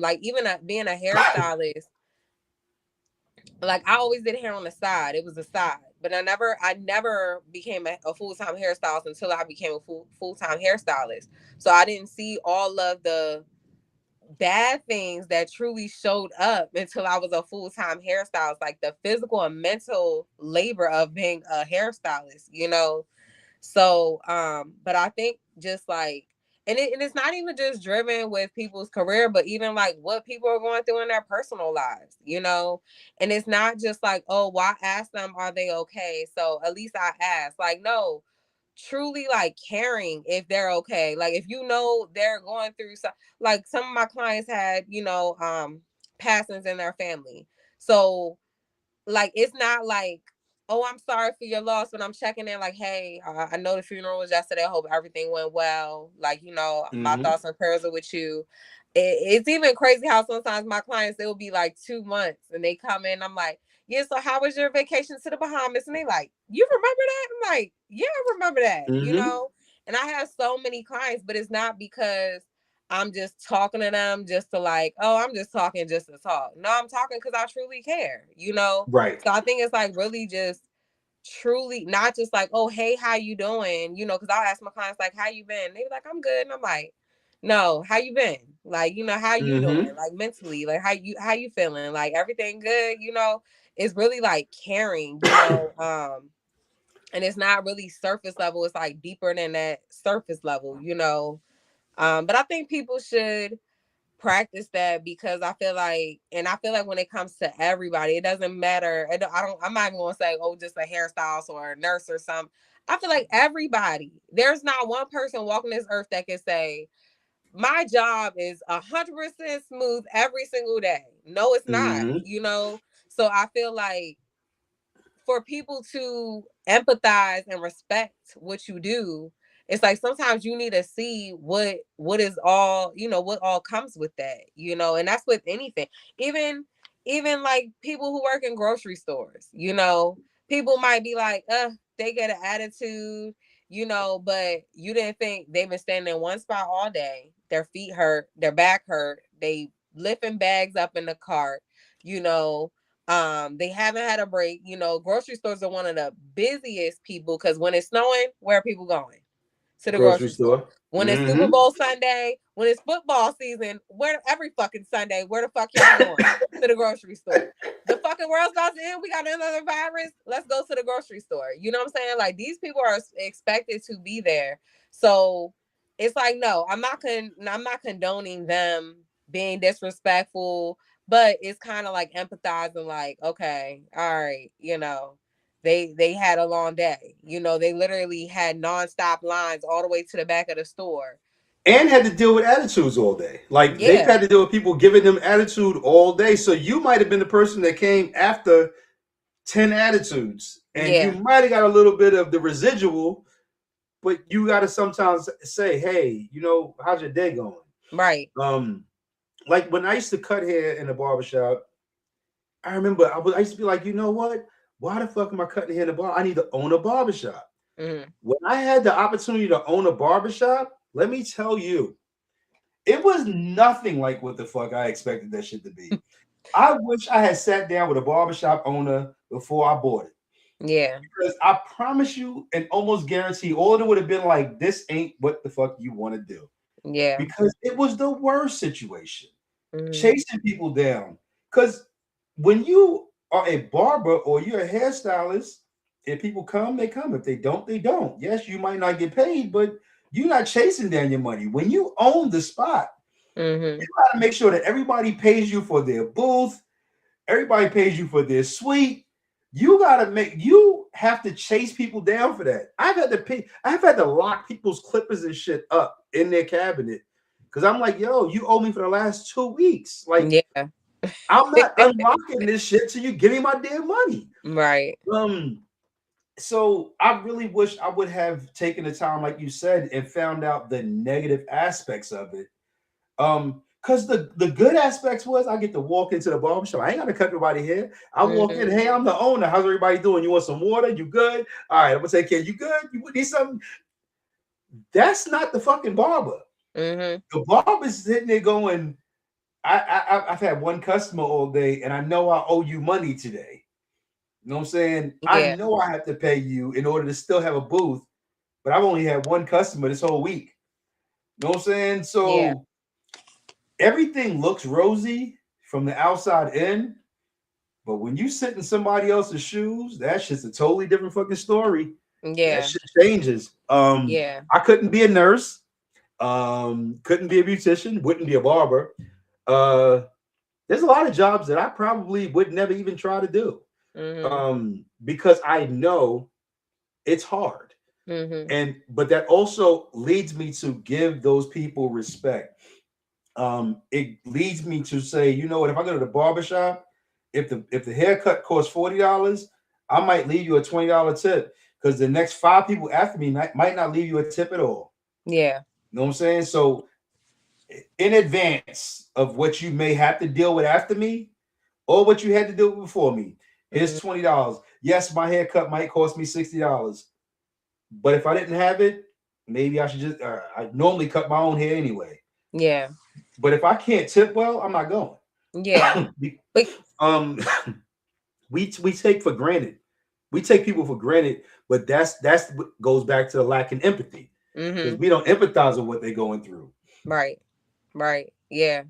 Like even being a hairstylist, like I always did hair on the side. It was a side, but I never became a full time hairstylist until I became a full time hairstylist. So I didn't see all of the bad things that truly showed up until I was a full-time hairstylist, like the physical and mental labor of being a hairstylist. So but I think just like and it's not even just driven with people's career, but even like what people are going through in their personal lives. And it's not just like, oh, well, I asked them, are they okay? So at least I asked. Like, no, truly like caring if they're okay. Like if they're going through like some of my clients had, passings in their family. So like it's not like, oh, I'm sorry for your loss, but I'm checking in like, hey, I know the funeral was yesterday. I hope everything went well. Like, my Mm-hmm. thoughts and prayers are with you. It's even crazy how sometimes my clients, it will be like 2 months and they come in. I'm like, yeah, so how was your vacation to the Bahamas? And they like, you remember that? I'm like, yeah, I remember that. Mm-hmm. And I have so many clients, but it's not because I'm just talking to them just to like, oh, I'm just talking just to talk. No, I'm talking because I truly care. Right. So I think it's like really just truly not just like, oh, hey, how you doing? Because I'll ask my clients like, how you been? They be like, I'm good. And I'm like, no, how you been? Like, how you doing? Mm-hmm. Like mentally, like how you feeling? Like everything good? It's really like caring. And it's not really surface level, it's like deeper than that surface level. But I think people should practice that because I feel like when it comes to everybody, it doesn't matter. I'm not even gonna say, oh, just a hairstylist or a nurse or something. I feel like everybody, there's not one person walking this earth that can say, my job is 100% smooth every single day. No, it's not, Mm-hmm. So I feel like for people to empathize and respect what you do, it's like sometimes you need to see what is all, what all comes with that. And that's with anything. Even like people who work in grocery stores. People might be like, they get an attitude, but you didn't think they've been standing in one spot all day. Their feet hurt, their back hurt, they lifting bags up in the cart, you know they haven't had a break. Grocery stores are one of the busiest people because when it's snowing, where are people going? To the Grocery grocery store. store. When it's Super Mm-hmm. Bowl Sunday, when it's football season, where every fucking Sunday, where the fuck y'all going? To the grocery store. The fucking world's about to end. We got another virus. Let's go to the grocery store. You know what I'm saying? Like these people are expected to be there. So it's like, no, I'm not condoning them being disrespectful, but it's kind of like empathizing, like, okay, all right, they had a long day. They literally had nonstop lines all the way to the back of the store. And had to deal with attitudes all day. Like they've Yeah, had to deal with people giving them attitude all day. So you might have been the person that came after 10 attitudes and you yeah, might have got a little bit of the residual, but you got to sometimes say, hey, how's your day going? right. Um, like when I used to cut hair in the barbershop, I remember I used to be like, you know what? why the fuck am I cutting hair in a bar? I need to own a barbershop. Mm-hmm. When I had the opportunity to own a barbershop, let me tell you, it was nothing like what the fuck I expected that shit to be. I wish I had sat down with a barbershop owner before I bought it. Yeah. Because I promise you and almost guarantee all of it would have been like, this ain't what the fuck you want to do. Yeah. Because it was the worst situation. Mm-hmm. Chasing people down. Because when you are a barber or you're a hairstylist, if people come, they come. If they don't, they don't. Yes, you might not get paid, but you're not chasing down your money. When you own the spot, Mm-hmm. you got to make sure that everybody pays you for their booth, everybody pays you for their suite. You have to chase people down for that. I've had to lock people's clippers and shit up in their cabinet because I'm like, yo, you owe me for the last 2 weeks. Like, Yeah. I'm not unlocking this shit till you give me my damn money. Right. So I really wish I would have taken the time, like you said, and found out the negative aspects of it. Because the good aspects was I get to walk into the barbershop. I ain't gotta cut nobody hair. I walk in, hey, I'm the owner. How's everybody doing? You want some water? You good? All right, I'm gonna take care. You good? You need something? That's not the fucking barber. Mm-hmm. The barber's sitting there going, I've had one customer all day, and I know I owe you money today. You know what I'm saying? I Yeah. know I have to pay you in order to still have a booth, but I've only had one customer this whole week. You know what I'm saying? Yeah. So everything looks rosy from the outside in, but when you sit in somebody else's shoes, that shit's a totally different fucking story. That Yeah. shit changes. Yeah. I couldn't be a nurse, couldn't be a beautician, wouldn't be a barber. Uh, there's a lot of jobs that I probably would never even try to do. Because I know it's hard. But that also leads me to give those people respect. It leads me to say, you know what, if I go to the barbershop, if the haircut costs $40, I might leave you a $20 tip because the next 5 people after me might not leave you a tip at all. Yeah. You know what I'm saying? So in advance of what you may have to deal with after me or what you had to deal with before me, here's $20. Yes, my haircut might cost me $60. But if I didn't have it, maybe I should just I normally cut my own hair anyway. Yeah. But if I can't tip well, I'm not going. Yeah. We take for granted. We take people for granted, but that's what goes back to the lack of empathy. Because we don't empathize with what they're going through. Right. Right. Yeah.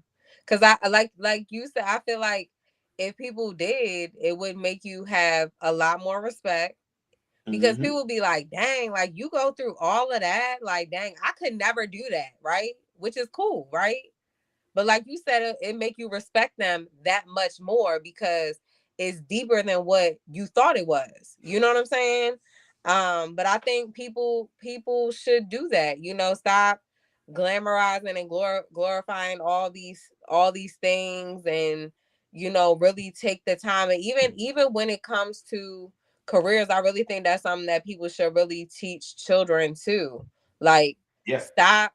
Cause I like you said, I feel like if people did, it would make you have a lot more respect. Because people be like, dang, like you go through all of that. Like, dang, I could never do that, right? Which is cool, right? But like you said, it make you respect them that much more because it's deeper than what you thought it was. You know what I'm saying? But I think people should do that. You know, stop glamorizing and glorifying all these things, and you know, really take the time. And even when it comes to careers, I really think that's something that people should really teach children too. Like, stop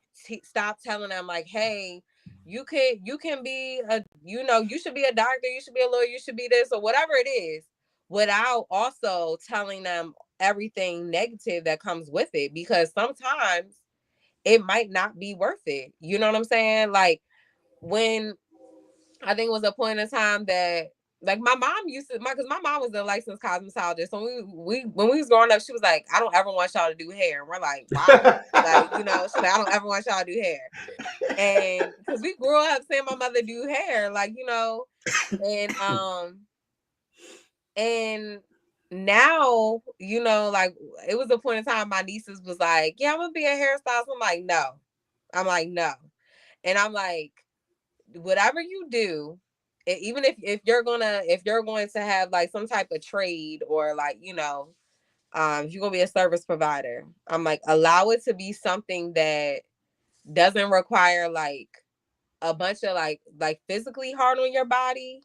telling them like, hey, you can be you should be a doctor, you should be a lawyer, you should be this or whatever it is, without also telling them everything negative that comes with it, because sometimes it might not be worth it. You know what I'm saying? Like, when I think it was a point in time that, like, my mom used to, because my mom was a licensed cosmetologist. So when we was growing up, she was like, I don't ever want y'all to do hair. And we're like, why? Like, you know, she's like, I don't ever want y'all to do hair. And because we grew up seeing my mother do hair, like, you know, and now, you know, like, it was a point in time my nieces was like, yeah, I'm gonna be a hairstylist. I'm like, no. And I'm like, whatever you do, even if you're going to have like some type of trade, or like, you know, if you're gonna be a service provider, I'm like, allow it to be something that doesn't require like a bunch of like physically hard on your body,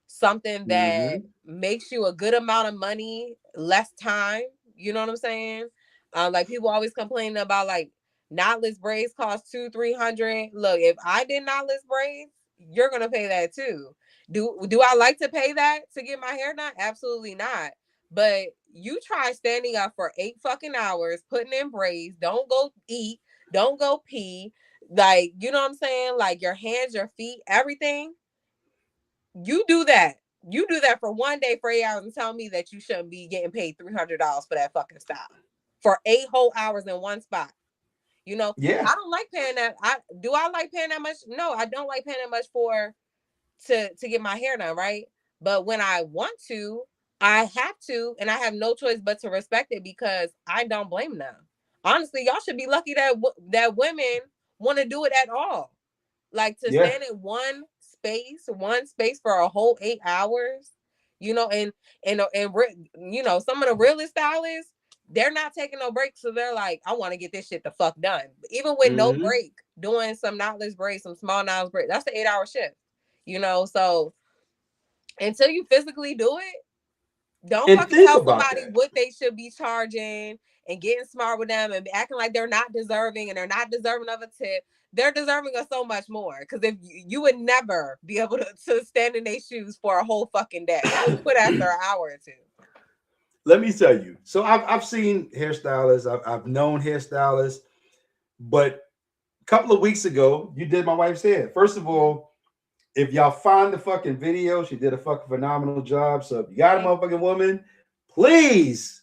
something that makes you a good amount of money, less time. You know what I'm saying? Like, people always complaining about like knotless braids cost $200-300. Look, if I did knotless braids, you're gonna pay that too. Do I like to pay that to get my hair done? Absolutely not. But you try standing up for 8 fucking hours, putting in braids, don't go eat, don't go pee, like, you know what I'm saying? Like your hands, your feet, everything. You do that. You do that for one day for 8 hours and tell me that you shouldn't be getting paid $300 for that fucking style for 8 whole hours in one spot. You know, Yeah. I don't like paying that. I like paying that much? No, I don't like paying that much to get my hair done, right? But when I want to, I have to, and I have no choice but to respect it because I don't blame them. Honestly, y'all should be lucky that women want to do it at all. Like to stand in one space for a whole 8 hours, you know, and you know, some of the realest stylists, they're not taking no breaks, so they're like, I want to get this shit the fuck done. Even with no break, doing some knotless braids, some small knotless braids, that's an 8-hour shift, you know. So until you physically do it, don't fucking tell somebody what they should be charging and getting smart with them and acting like they're not deserving and they're not deserving of a tip. They're deserving of so much more. Because if you would never be able to stand in their shoes for a whole fucking day, you would quit after an hour or two. Let me tell you. So I've seen hairstylists. I've known hairstylists, but a couple of weeks ago, you did my wife's hair. First of all, if y'all find the fucking video, she did a fucking phenomenal job. So if you got a motherfucking woman, please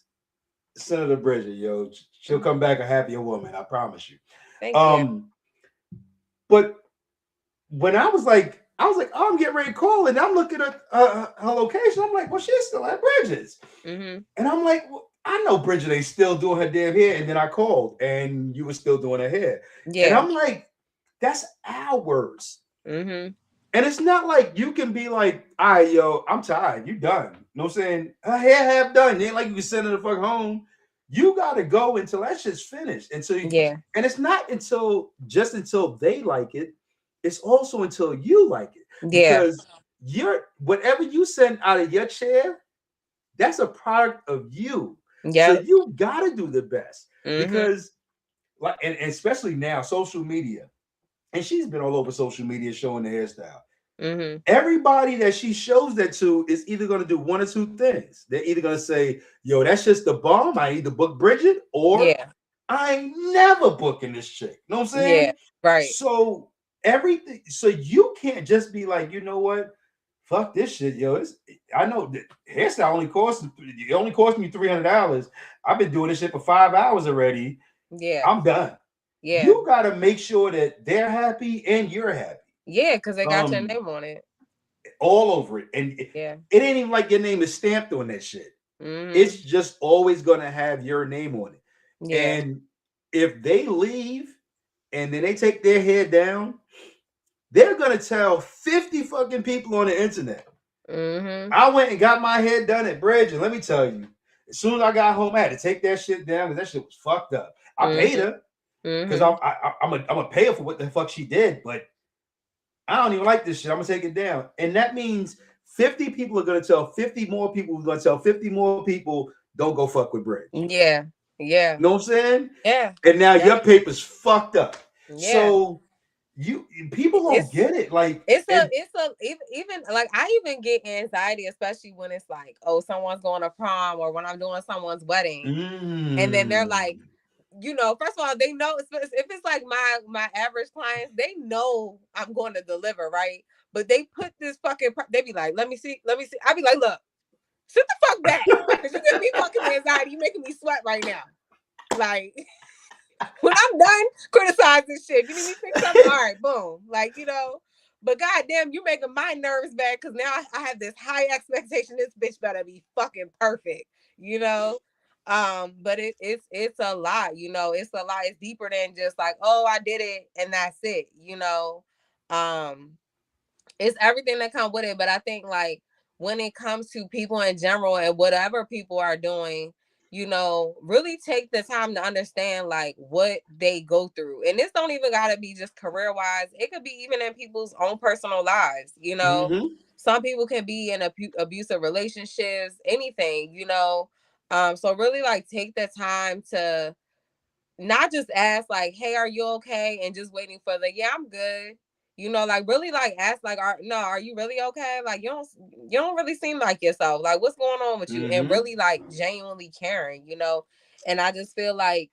send her to Bridget, yo. She'll come back a happier woman. I promise you. Thank you. But when I was like, oh, I'm getting ready to call, and I'm looking at her location. I'm like, well, she's still at Bridget's. And I'm like, well, I know Bridget ain't still doing her damn hair. And then I called, and you were still doing her hair. Yeah. And I'm like, that's hours. And it's not like you can be like, all right, yo, I'm tired. You done. You know what I'm saying? Her hair half done. It ain't like you can send her the fuck home. You got to go until that shit's finished. And so, and it's not until they like it. It's also until you like it. Because whatever you send out of your chair, that's a product of you. So you got to do the best. Because, like, and especially now, social media. And she's been all over social media showing the hairstyle. Everybody that she shows that to is either going to do one or two things. They're either going to say, yo, that's just the bomb. I either book Bridget or I ain't never booking this chick. You know what I'm saying? Yeah, right. So everything. So you can't just be like, you know what? Fuck this shit, yo. I know the hairstyle only cost me $300. I've been doing this shit for 5 hours already. Yeah. I'm done. Yeah. You got to make sure that they're happy and you're happy. Yeah, because they got your name on it. All over it. And it ain't even like your name is stamped on that shit. It's just always going to have your name on it. Yeah. And if they leave and then they take their hair down, they're going to tell 50 fucking people on the internet. I went and got my hair done at Bridge, and let me tell you, as soon as I got home, I had to take that shit down because that shit was fucked up. I paid her because I'm gonna pay her for what the fuck she did, but I don't even like this shit. I'm gonna take it down, and that means 50 people are gonna tell 50 more people. Who's gonna tell 50 more people don't go fuck with Bridge. Yeah. You know what I'm saying? Yeah. And now your paper's fucked up. Yeah. So people don't get it. Like it's even like I even get anxiety, especially when it's like, oh, someone's going to prom or when I'm doing someone's wedding, and then they're like, you know, first of all, they know if it's like my average clients, they know I'm going to deliver, right? But they put this fucking, they be like, let me see. I be like, look, sit the fuck back, because you give me fucking anxiety. You making me sweat right now, like. When I'm done criticizing this shit, you need me to fix something? All right, boom. Like, you know, but goddamn, you making my nerves bad because now I have this high expectation. This bitch better be fucking perfect, you know. But it's a lot, you know. It's a lot. It's deeper than just like, oh, I did it and that's it, you know. It's everything that comes with it. But I think like when it comes to people in general and whatever people are doing, you know, really take the time to understand like what they go through. And this don't even gotta be just career wise. It could be even in people's own personal lives, you know. Some people can be in abusive relationships, anything, you know. So really like take the time to not just ask like, hey, are you okay? And just waiting for the, yeah, I'm good. You know, like really like ask like are you really okay? Like you don't really seem like yourself. Like what's going on with you? And Mm-hmm. really like genuinely caring, you know? And I just feel like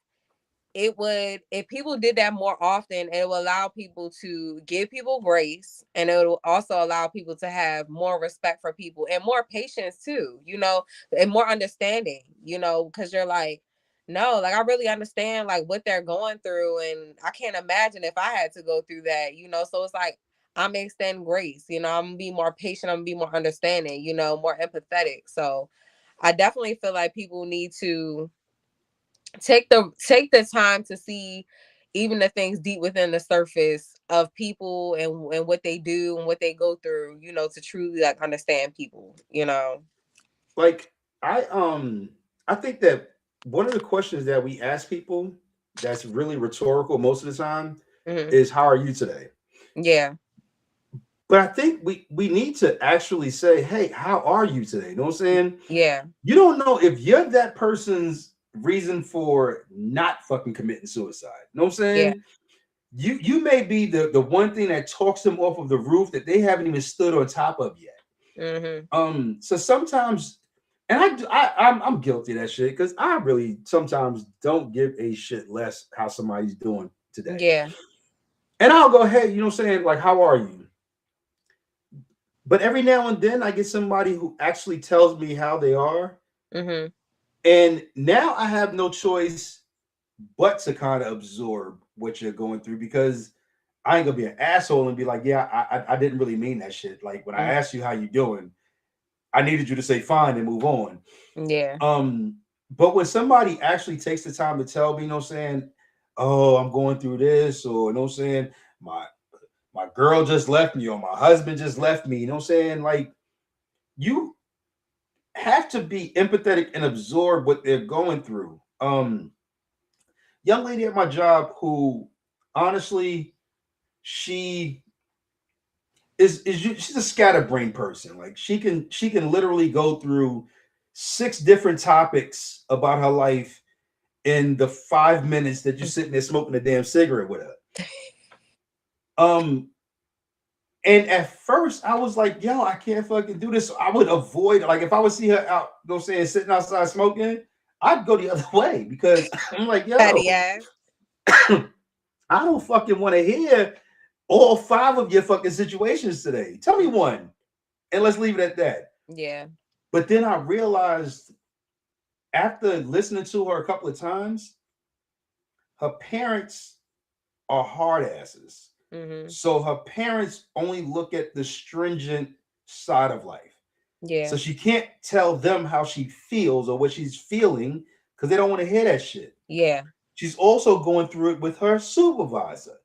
it would, if people did that more often, it will allow people to give people grace, and it will also allow people to have more respect for people and more patience too, you know, and more understanding, you know, because you're like, no, like I really understand like what they're going through, and I can't imagine if I had to go through that, you know. So it's like I'm gonna extend grace, you know, I'm gonna be more patient, I'm gonna be more understanding, you know, more empathetic. So I definitely feel like people need to take the time to see even the things deep within the surface of people, and what they do and what they go through, you know, to truly like understand people, you know. Like I think that one of the questions that we ask people that's really rhetorical most of the time Hmm. is, how are you today? Yeah. But I think we need to actually say, hey, how are you today? You know what I'm saying? Yeah. You don't know if you're that person's reason for not fucking committing suicide. You know what I'm Yeah. saying? You may be the one thing that talks them off of the roof that they haven't even stood on top of yet. Hmm. So sometimes, and I'm guilty of that shit, because I really sometimes don't give a shit less how somebody's doing today. Yeah. And I'll go, hey, you know what I'm saying? Like, how are you? But every now and then I get somebody who actually tells me how they are. Hmm. And now I have no choice but to kind of absorb what you're going through, because I ain't gonna be an asshole and be like, yeah, I didn't really mean that shit. Like when I Hmm. asked you how you doing, I needed you to say fine and move on. Yeah. Um, but when somebody actually takes the time to tell me, you know what I'm saying, oh, I'm going through this, or you know what I'm saying, my girl just left me, or my husband just left me, you know what I'm saying? Like, you have to be empathetic and absorb what they're going through. Young lady at my job who honestly, she she's a scatterbrained person. Like she can literally go through 6 different topics about her life in the 5 minutes that you're sitting there smoking a damn cigarette with her. Um, and at first I was like, yo, I can't fucking do this. So I would avoid, like, if I would see her out, you know what I'm saying, sitting outside smoking, I'd go the other way, because I'm like, Petty yo, ass. I don't fucking want to hear all 5 of your fucking situations today. Tell me one, and let's leave it at that. Yeah. But then I realized, after listening to her a couple of times, her parents are hard asses. Hmm. So her parents only look at the stringent side of life. So Yeah. she can't tell them how she feels or what she's feeling, because they don't want to hear that shit. Yeah. She's also going through it with her supervisor.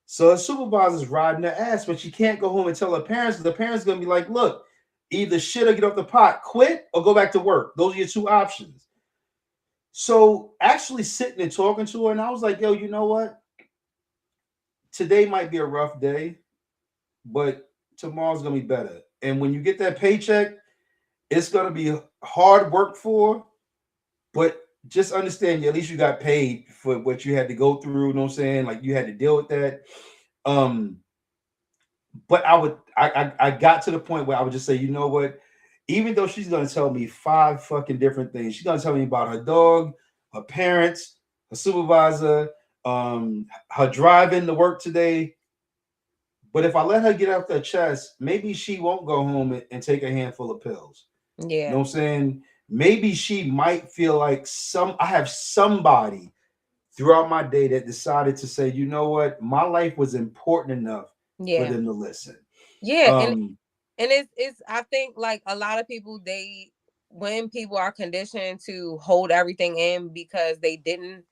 So her supervisor's riding her ass, but she can't go home and tell her parents, because the parents are going to be like, look, either shit or get off the pot, quit or go back to work. Those are your 2 options. So actually sitting and talking to her, and I was like, yo, you know what? Today might be a rough day, but tomorrow's going to be better. And when you get that paycheck, it's going to be hard work for, but just understand, at least you got paid for what you had to go through. You know what I'm saying? Like, you had to deal with that. Um, but I got to the point where I would just say, you know what? Even though she's gonna tell me 5 fucking different things, she's gonna tell me about her dog, her parents, her supervisor, her driving to work today. But if I let her get off her chest, maybe she won't go home and take a handful of pills. You know Yeah. what I'm saying? Maybe she might feel like I have somebody throughout my day that decided to say, you know what, my life was important enough for Yeah. them to listen. Yeah. Um, And it's I think like a lot of people, they, when people are conditioned to hold everything in because they didn't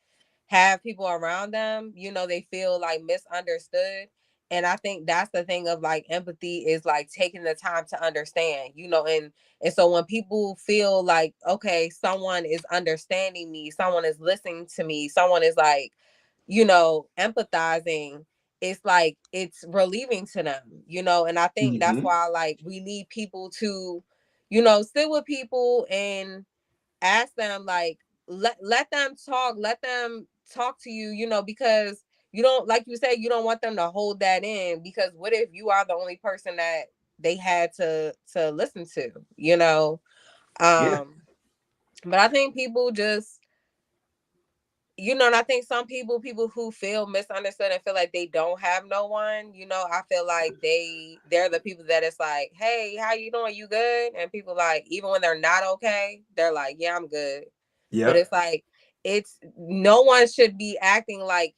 have people around them, you know, they feel like misunderstood. And I think that's the thing of like empathy, is like taking the time to understand, you know. And so when people feel like, okay, someone is understanding me, someone is listening to me, someone is like, you know, empathizing, it's like it's relieving to them, you know. And I think that's mhm. why like we need people to, you know, sit with people and ask them like, let them talk to you, you know, because you don't, like you said, you don't want them to hold that in, because what if you are the only person that they had to listen to, you know? Yeah. But I think people just, you know, and I think some people who feel misunderstood and feel like they don't have no one, you know, I feel like they're the people that it's like, hey, how you doing? You good? And people like, even when they're not okay, they're like, yeah, I'm good. But Yep. it's like, it's, no one should be acting like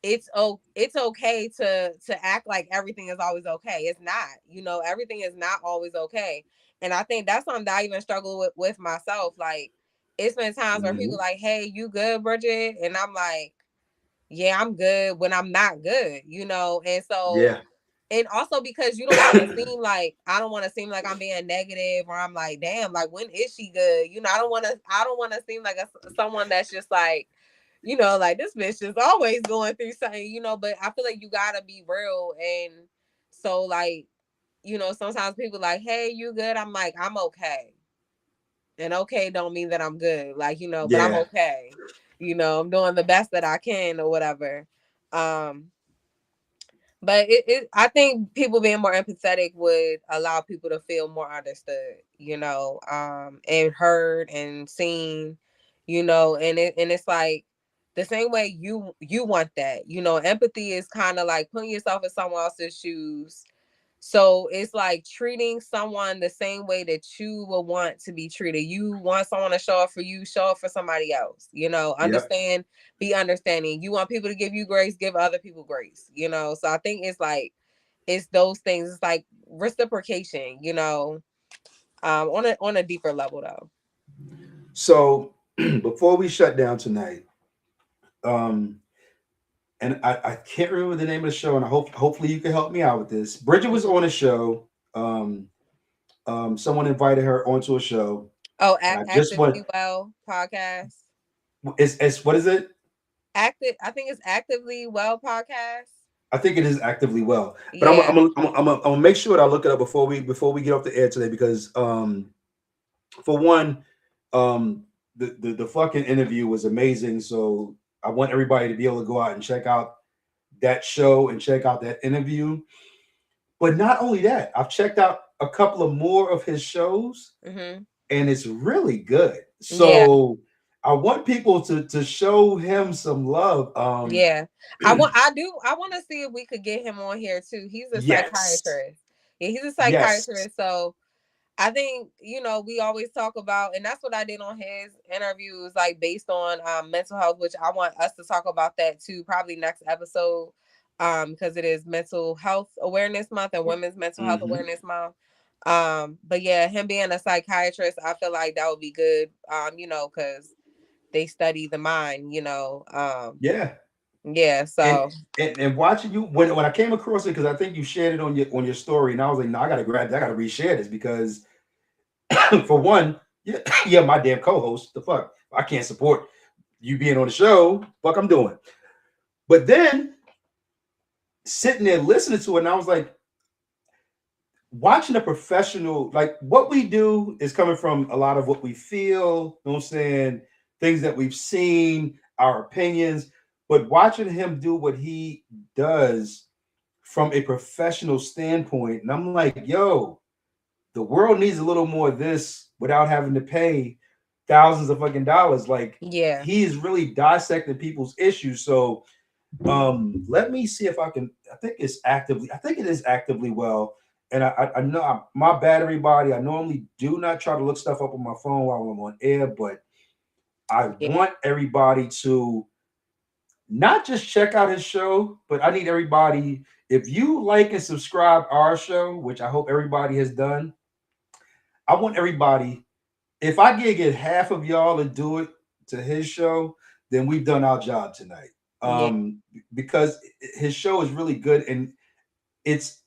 it's okay to act like everything is always okay. It's not, you know, everything is not always okay. And I think that's something that I even struggle with myself. Like, it's been times where people Mhm. like, hey, you good, Bridget? And I'm like, yeah, I'm good, when I'm not good, you know? And so, Yeah. and also because you don't want to seem like, I don't want to seem like I'm being negative, or I'm like, damn, like, when is she good? You know, I don't want to seem like someone that's just like, you know, like, this bitch is always going through something, you know. But I feel like you gotta be real. And so, like, you know, sometimes people like, hey, you good? I'm like, I'm okay. And okay don't mean that I'm good, like, you know, but I'm Yeah. okay. You know, I'm doing the best that I can or whatever. Um, but I think people being more empathetic would allow people to feel more understood, you know, and heard and seen, you know. And it's like the same way you want that, you know. Empathy is kind of like putting yourself in someone else's shoes. So it's like treating someone the same way that you will want to be treated. You want someone to show up for you, show up for somebody else. You know, Yep. understand, be understanding. You want people to give you grace, give other people grace. You know, so I think it's like, it's those things. It's like reciprocation. You know, on a deeper level though. So before we shut down tonight, um, and I can't remember the name of the show, and hopefully you can help me out with this. Bridget was Mhm. on a show. Someone invited her onto a show, Oh, and I just want actively well podcast. it's what is it? Active. I think it's actively well podcast. I think it is actively well, but Yeah. I'm gonna make sure that I look it up before we get off the air today because for one, the fucking interview was amazing. So I want everybody to be able to go out and check out that show and check out that interview. But not only that, I've checked out a couple of more of his shows, Hmm. and it's really good. Yeah. So I want people to show him some love. Yeah. I want to see if we could get him on here too. He's a Yes, psychiatrist. Yeah, he's a yes, psychiatrist. So I think, you know, we always talk about, and that's what I did on his interviews, like based on mental health, which I want us to talk about that too, probably next episode. Because it is mental health awareness month and women's mental health hmm awareness month. But yeah, him being a psychiatrist, I feel like that would be good. You know, because they study the mind, you know. yeah. Yeah, And, so and watching you when I came across it because I think you shared it on your story, and I was like, no, I gotta grab, I gotta reshare this because for one, yeah, yeah, my damn co-host, the fuck, I can't support you being on the show. Fuck, I'm doing. But then sitting there listening to it, and I was like, watching a professional, like what we do is coming from a lot of what we feel, you know what I'm saying? Things that we've seen, our opinions, but watching him do what he does from a professional standpoint, and I'm like, yo, the world needs a little more of this without having to pay thousands of fucking dollars. Like yeah, he is really dissecting people's issues. So let me see if I can. I think it is actively well. And I know my battery body. I normally do not try to look stuff up on my phone while I'm on air, but I yeah, want everybody to not just check out his show, but I need everybody, if you like and subscribe our show, which I hope everybody has done, I want everybody, if I can get half of y'all to do it to his show, then we've done our job tonight. yeah, Because his show is really good and it's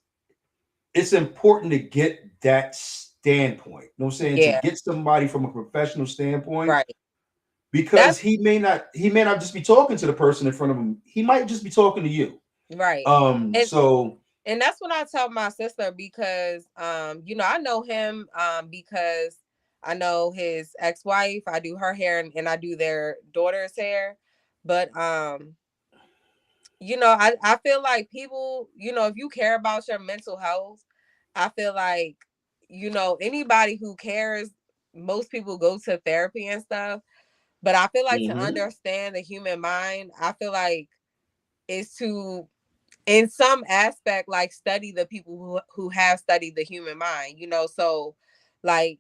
it's important to get that standpoint. You know what I'm saying? To yeah, get somebody from a professional standpoint, right. because That's he may not just be talking to the person in front of him. He might just be talking to you. right. And So and that's what I tell my sister, because you know, I know him because I know his ex-wife. I do her hair, and I do their daughter's hair. But I feel like people, if you care about your mental health, I feel like, anybody who cares, most people go to therapy and stuff. But I feel like to understand the human mind, I feel like is to, in some aspect, like study the people who have studied the human mind, so like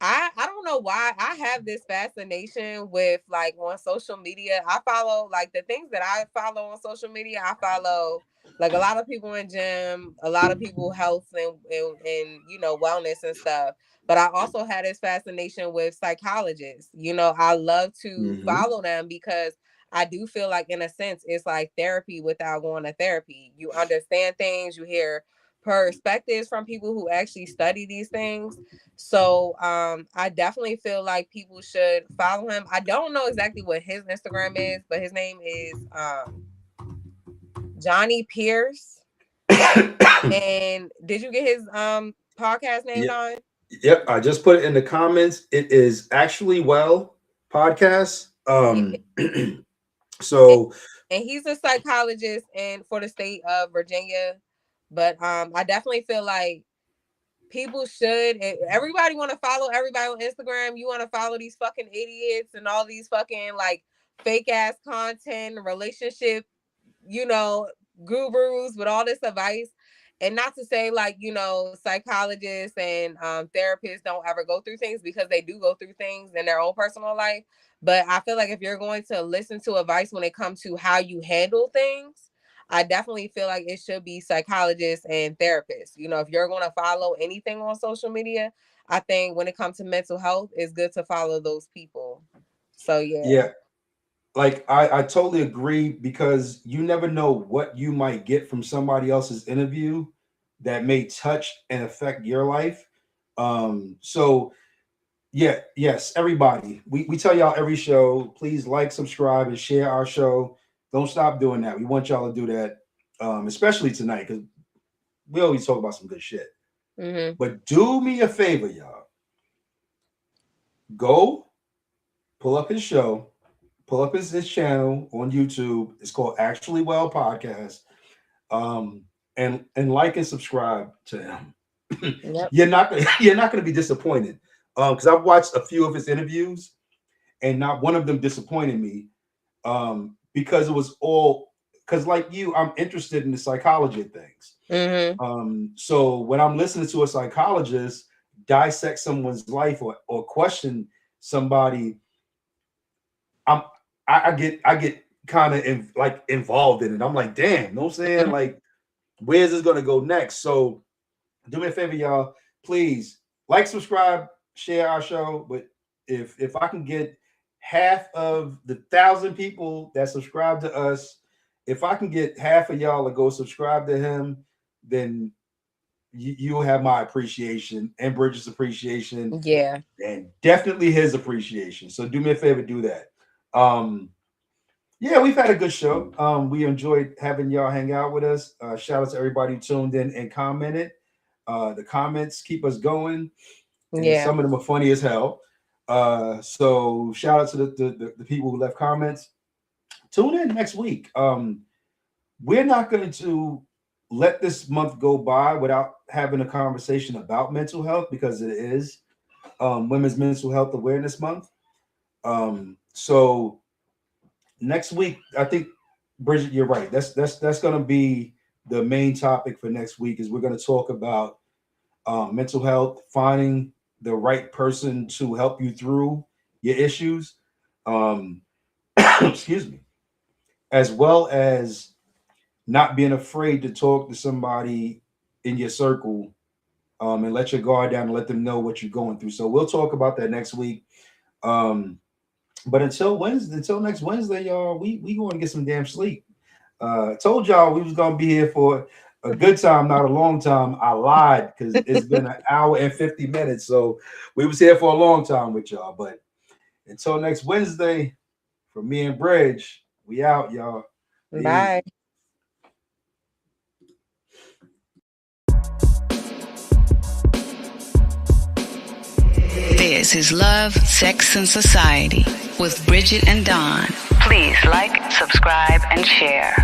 I don't know why I have this fascination with, like, on social media. I follow, like, the things that I follow on social media. I follow like a lot of people in gym, a lot of people health and wellness and stuff. But I also had this fascination with psychologists. I love to follow them because I do feel like, in a sense, it's like therapy without going to therapy. You understand things, you hear perspectives from people who actually study these things. So I definitely feel like people should follow him. I don't know exactly what his Instagram is, but his name is Johnny Pierce. And did you get his podcast name on? Yep, I just put it in the comments. It is Actually Well podcast. So and he's a psychologist and for the state of Virginia. But I definitely feel like people should. Everybody want to follow everybody on Instagram. You want to follow these fucking idiots and all these fucking like fake ass content, relationship, gurus with all this advice. And not to say like, psychologists and therapists don't ever go through things, because they do go through things in their own personal life. But I feel like if you're going to listen to advice when it comes to how you handle things, I definitely feel like it should be psychologists and therapists. If you're going to follow anything on social media, I think when it comes to mental health, it's good to follow those people. So, yeah. Yeah. Like, I totally agree, because you never know what you might get from somebody else's interview that may touch and affect your life. So, yeah, yes, everybody. We tell y'all every show, please like, subscribe, and share our show. Don't stop doing that. We want y'all to do that, especially tonight, because we always talk about some good shit. But do me a favor, y'all. Go pull up his show, pull up his channel on YouTube. It's called Actually Well Podcast. And like and subscribe to him. Yep. You're not gonna be disappointed. Because I've watched a few of his interviews, and not one of them disappointed me. Because it was all, because like you, I'm interested in the psychology of things. So when I'm listening to a psychologist dissect someone's life or question somebody, I get kind of involved in it. I'm like, damn, you know what I'm saying? Like, where's this gonna go next? So do me a favor, y'all. Please like, subscribe, share our show. But if I can get half of the 1,000 people that subscribe to us, if I can get half of y'all to go subscribe to him, then you'll have my appreciation and Bridget's appreciation. Yeah. And definitely his appreciation. So do me a favor, do that. Yeah, we've had a good show. We enjoyed having y'all hang out with us. Shout out to everybody who tuned in and commented. The comments keep us going. And some of them are funny as hell. So shout out to the people who left comments. Tune in next week. We're not going to let this month go by without having a conversation about mental health, because it is Women's Mental Health Awareness Month. So next week, I think, Bridget, you're right. That's going to be the main topic for next week. Is we're going to talk about mental health, finding the right person to help you through your issues, excuse me, as well as not being afraid to talk to somebody in your circle, and let your guard down and let them know what you're going through. So we'll talk about that next week. But until next Wednesday, y'all, we going to get some damn sleep. Told y'all we was going to be here for a good time, not a long time. I lied, because it's been an hour and 50 minutes. So we was here for a long time with y'all. But until next Wednesday, from me and Bridge, we out, y'all. Bye. This is Love, Sex, and Society with Bridget and Don. Please like, subscribe, and share.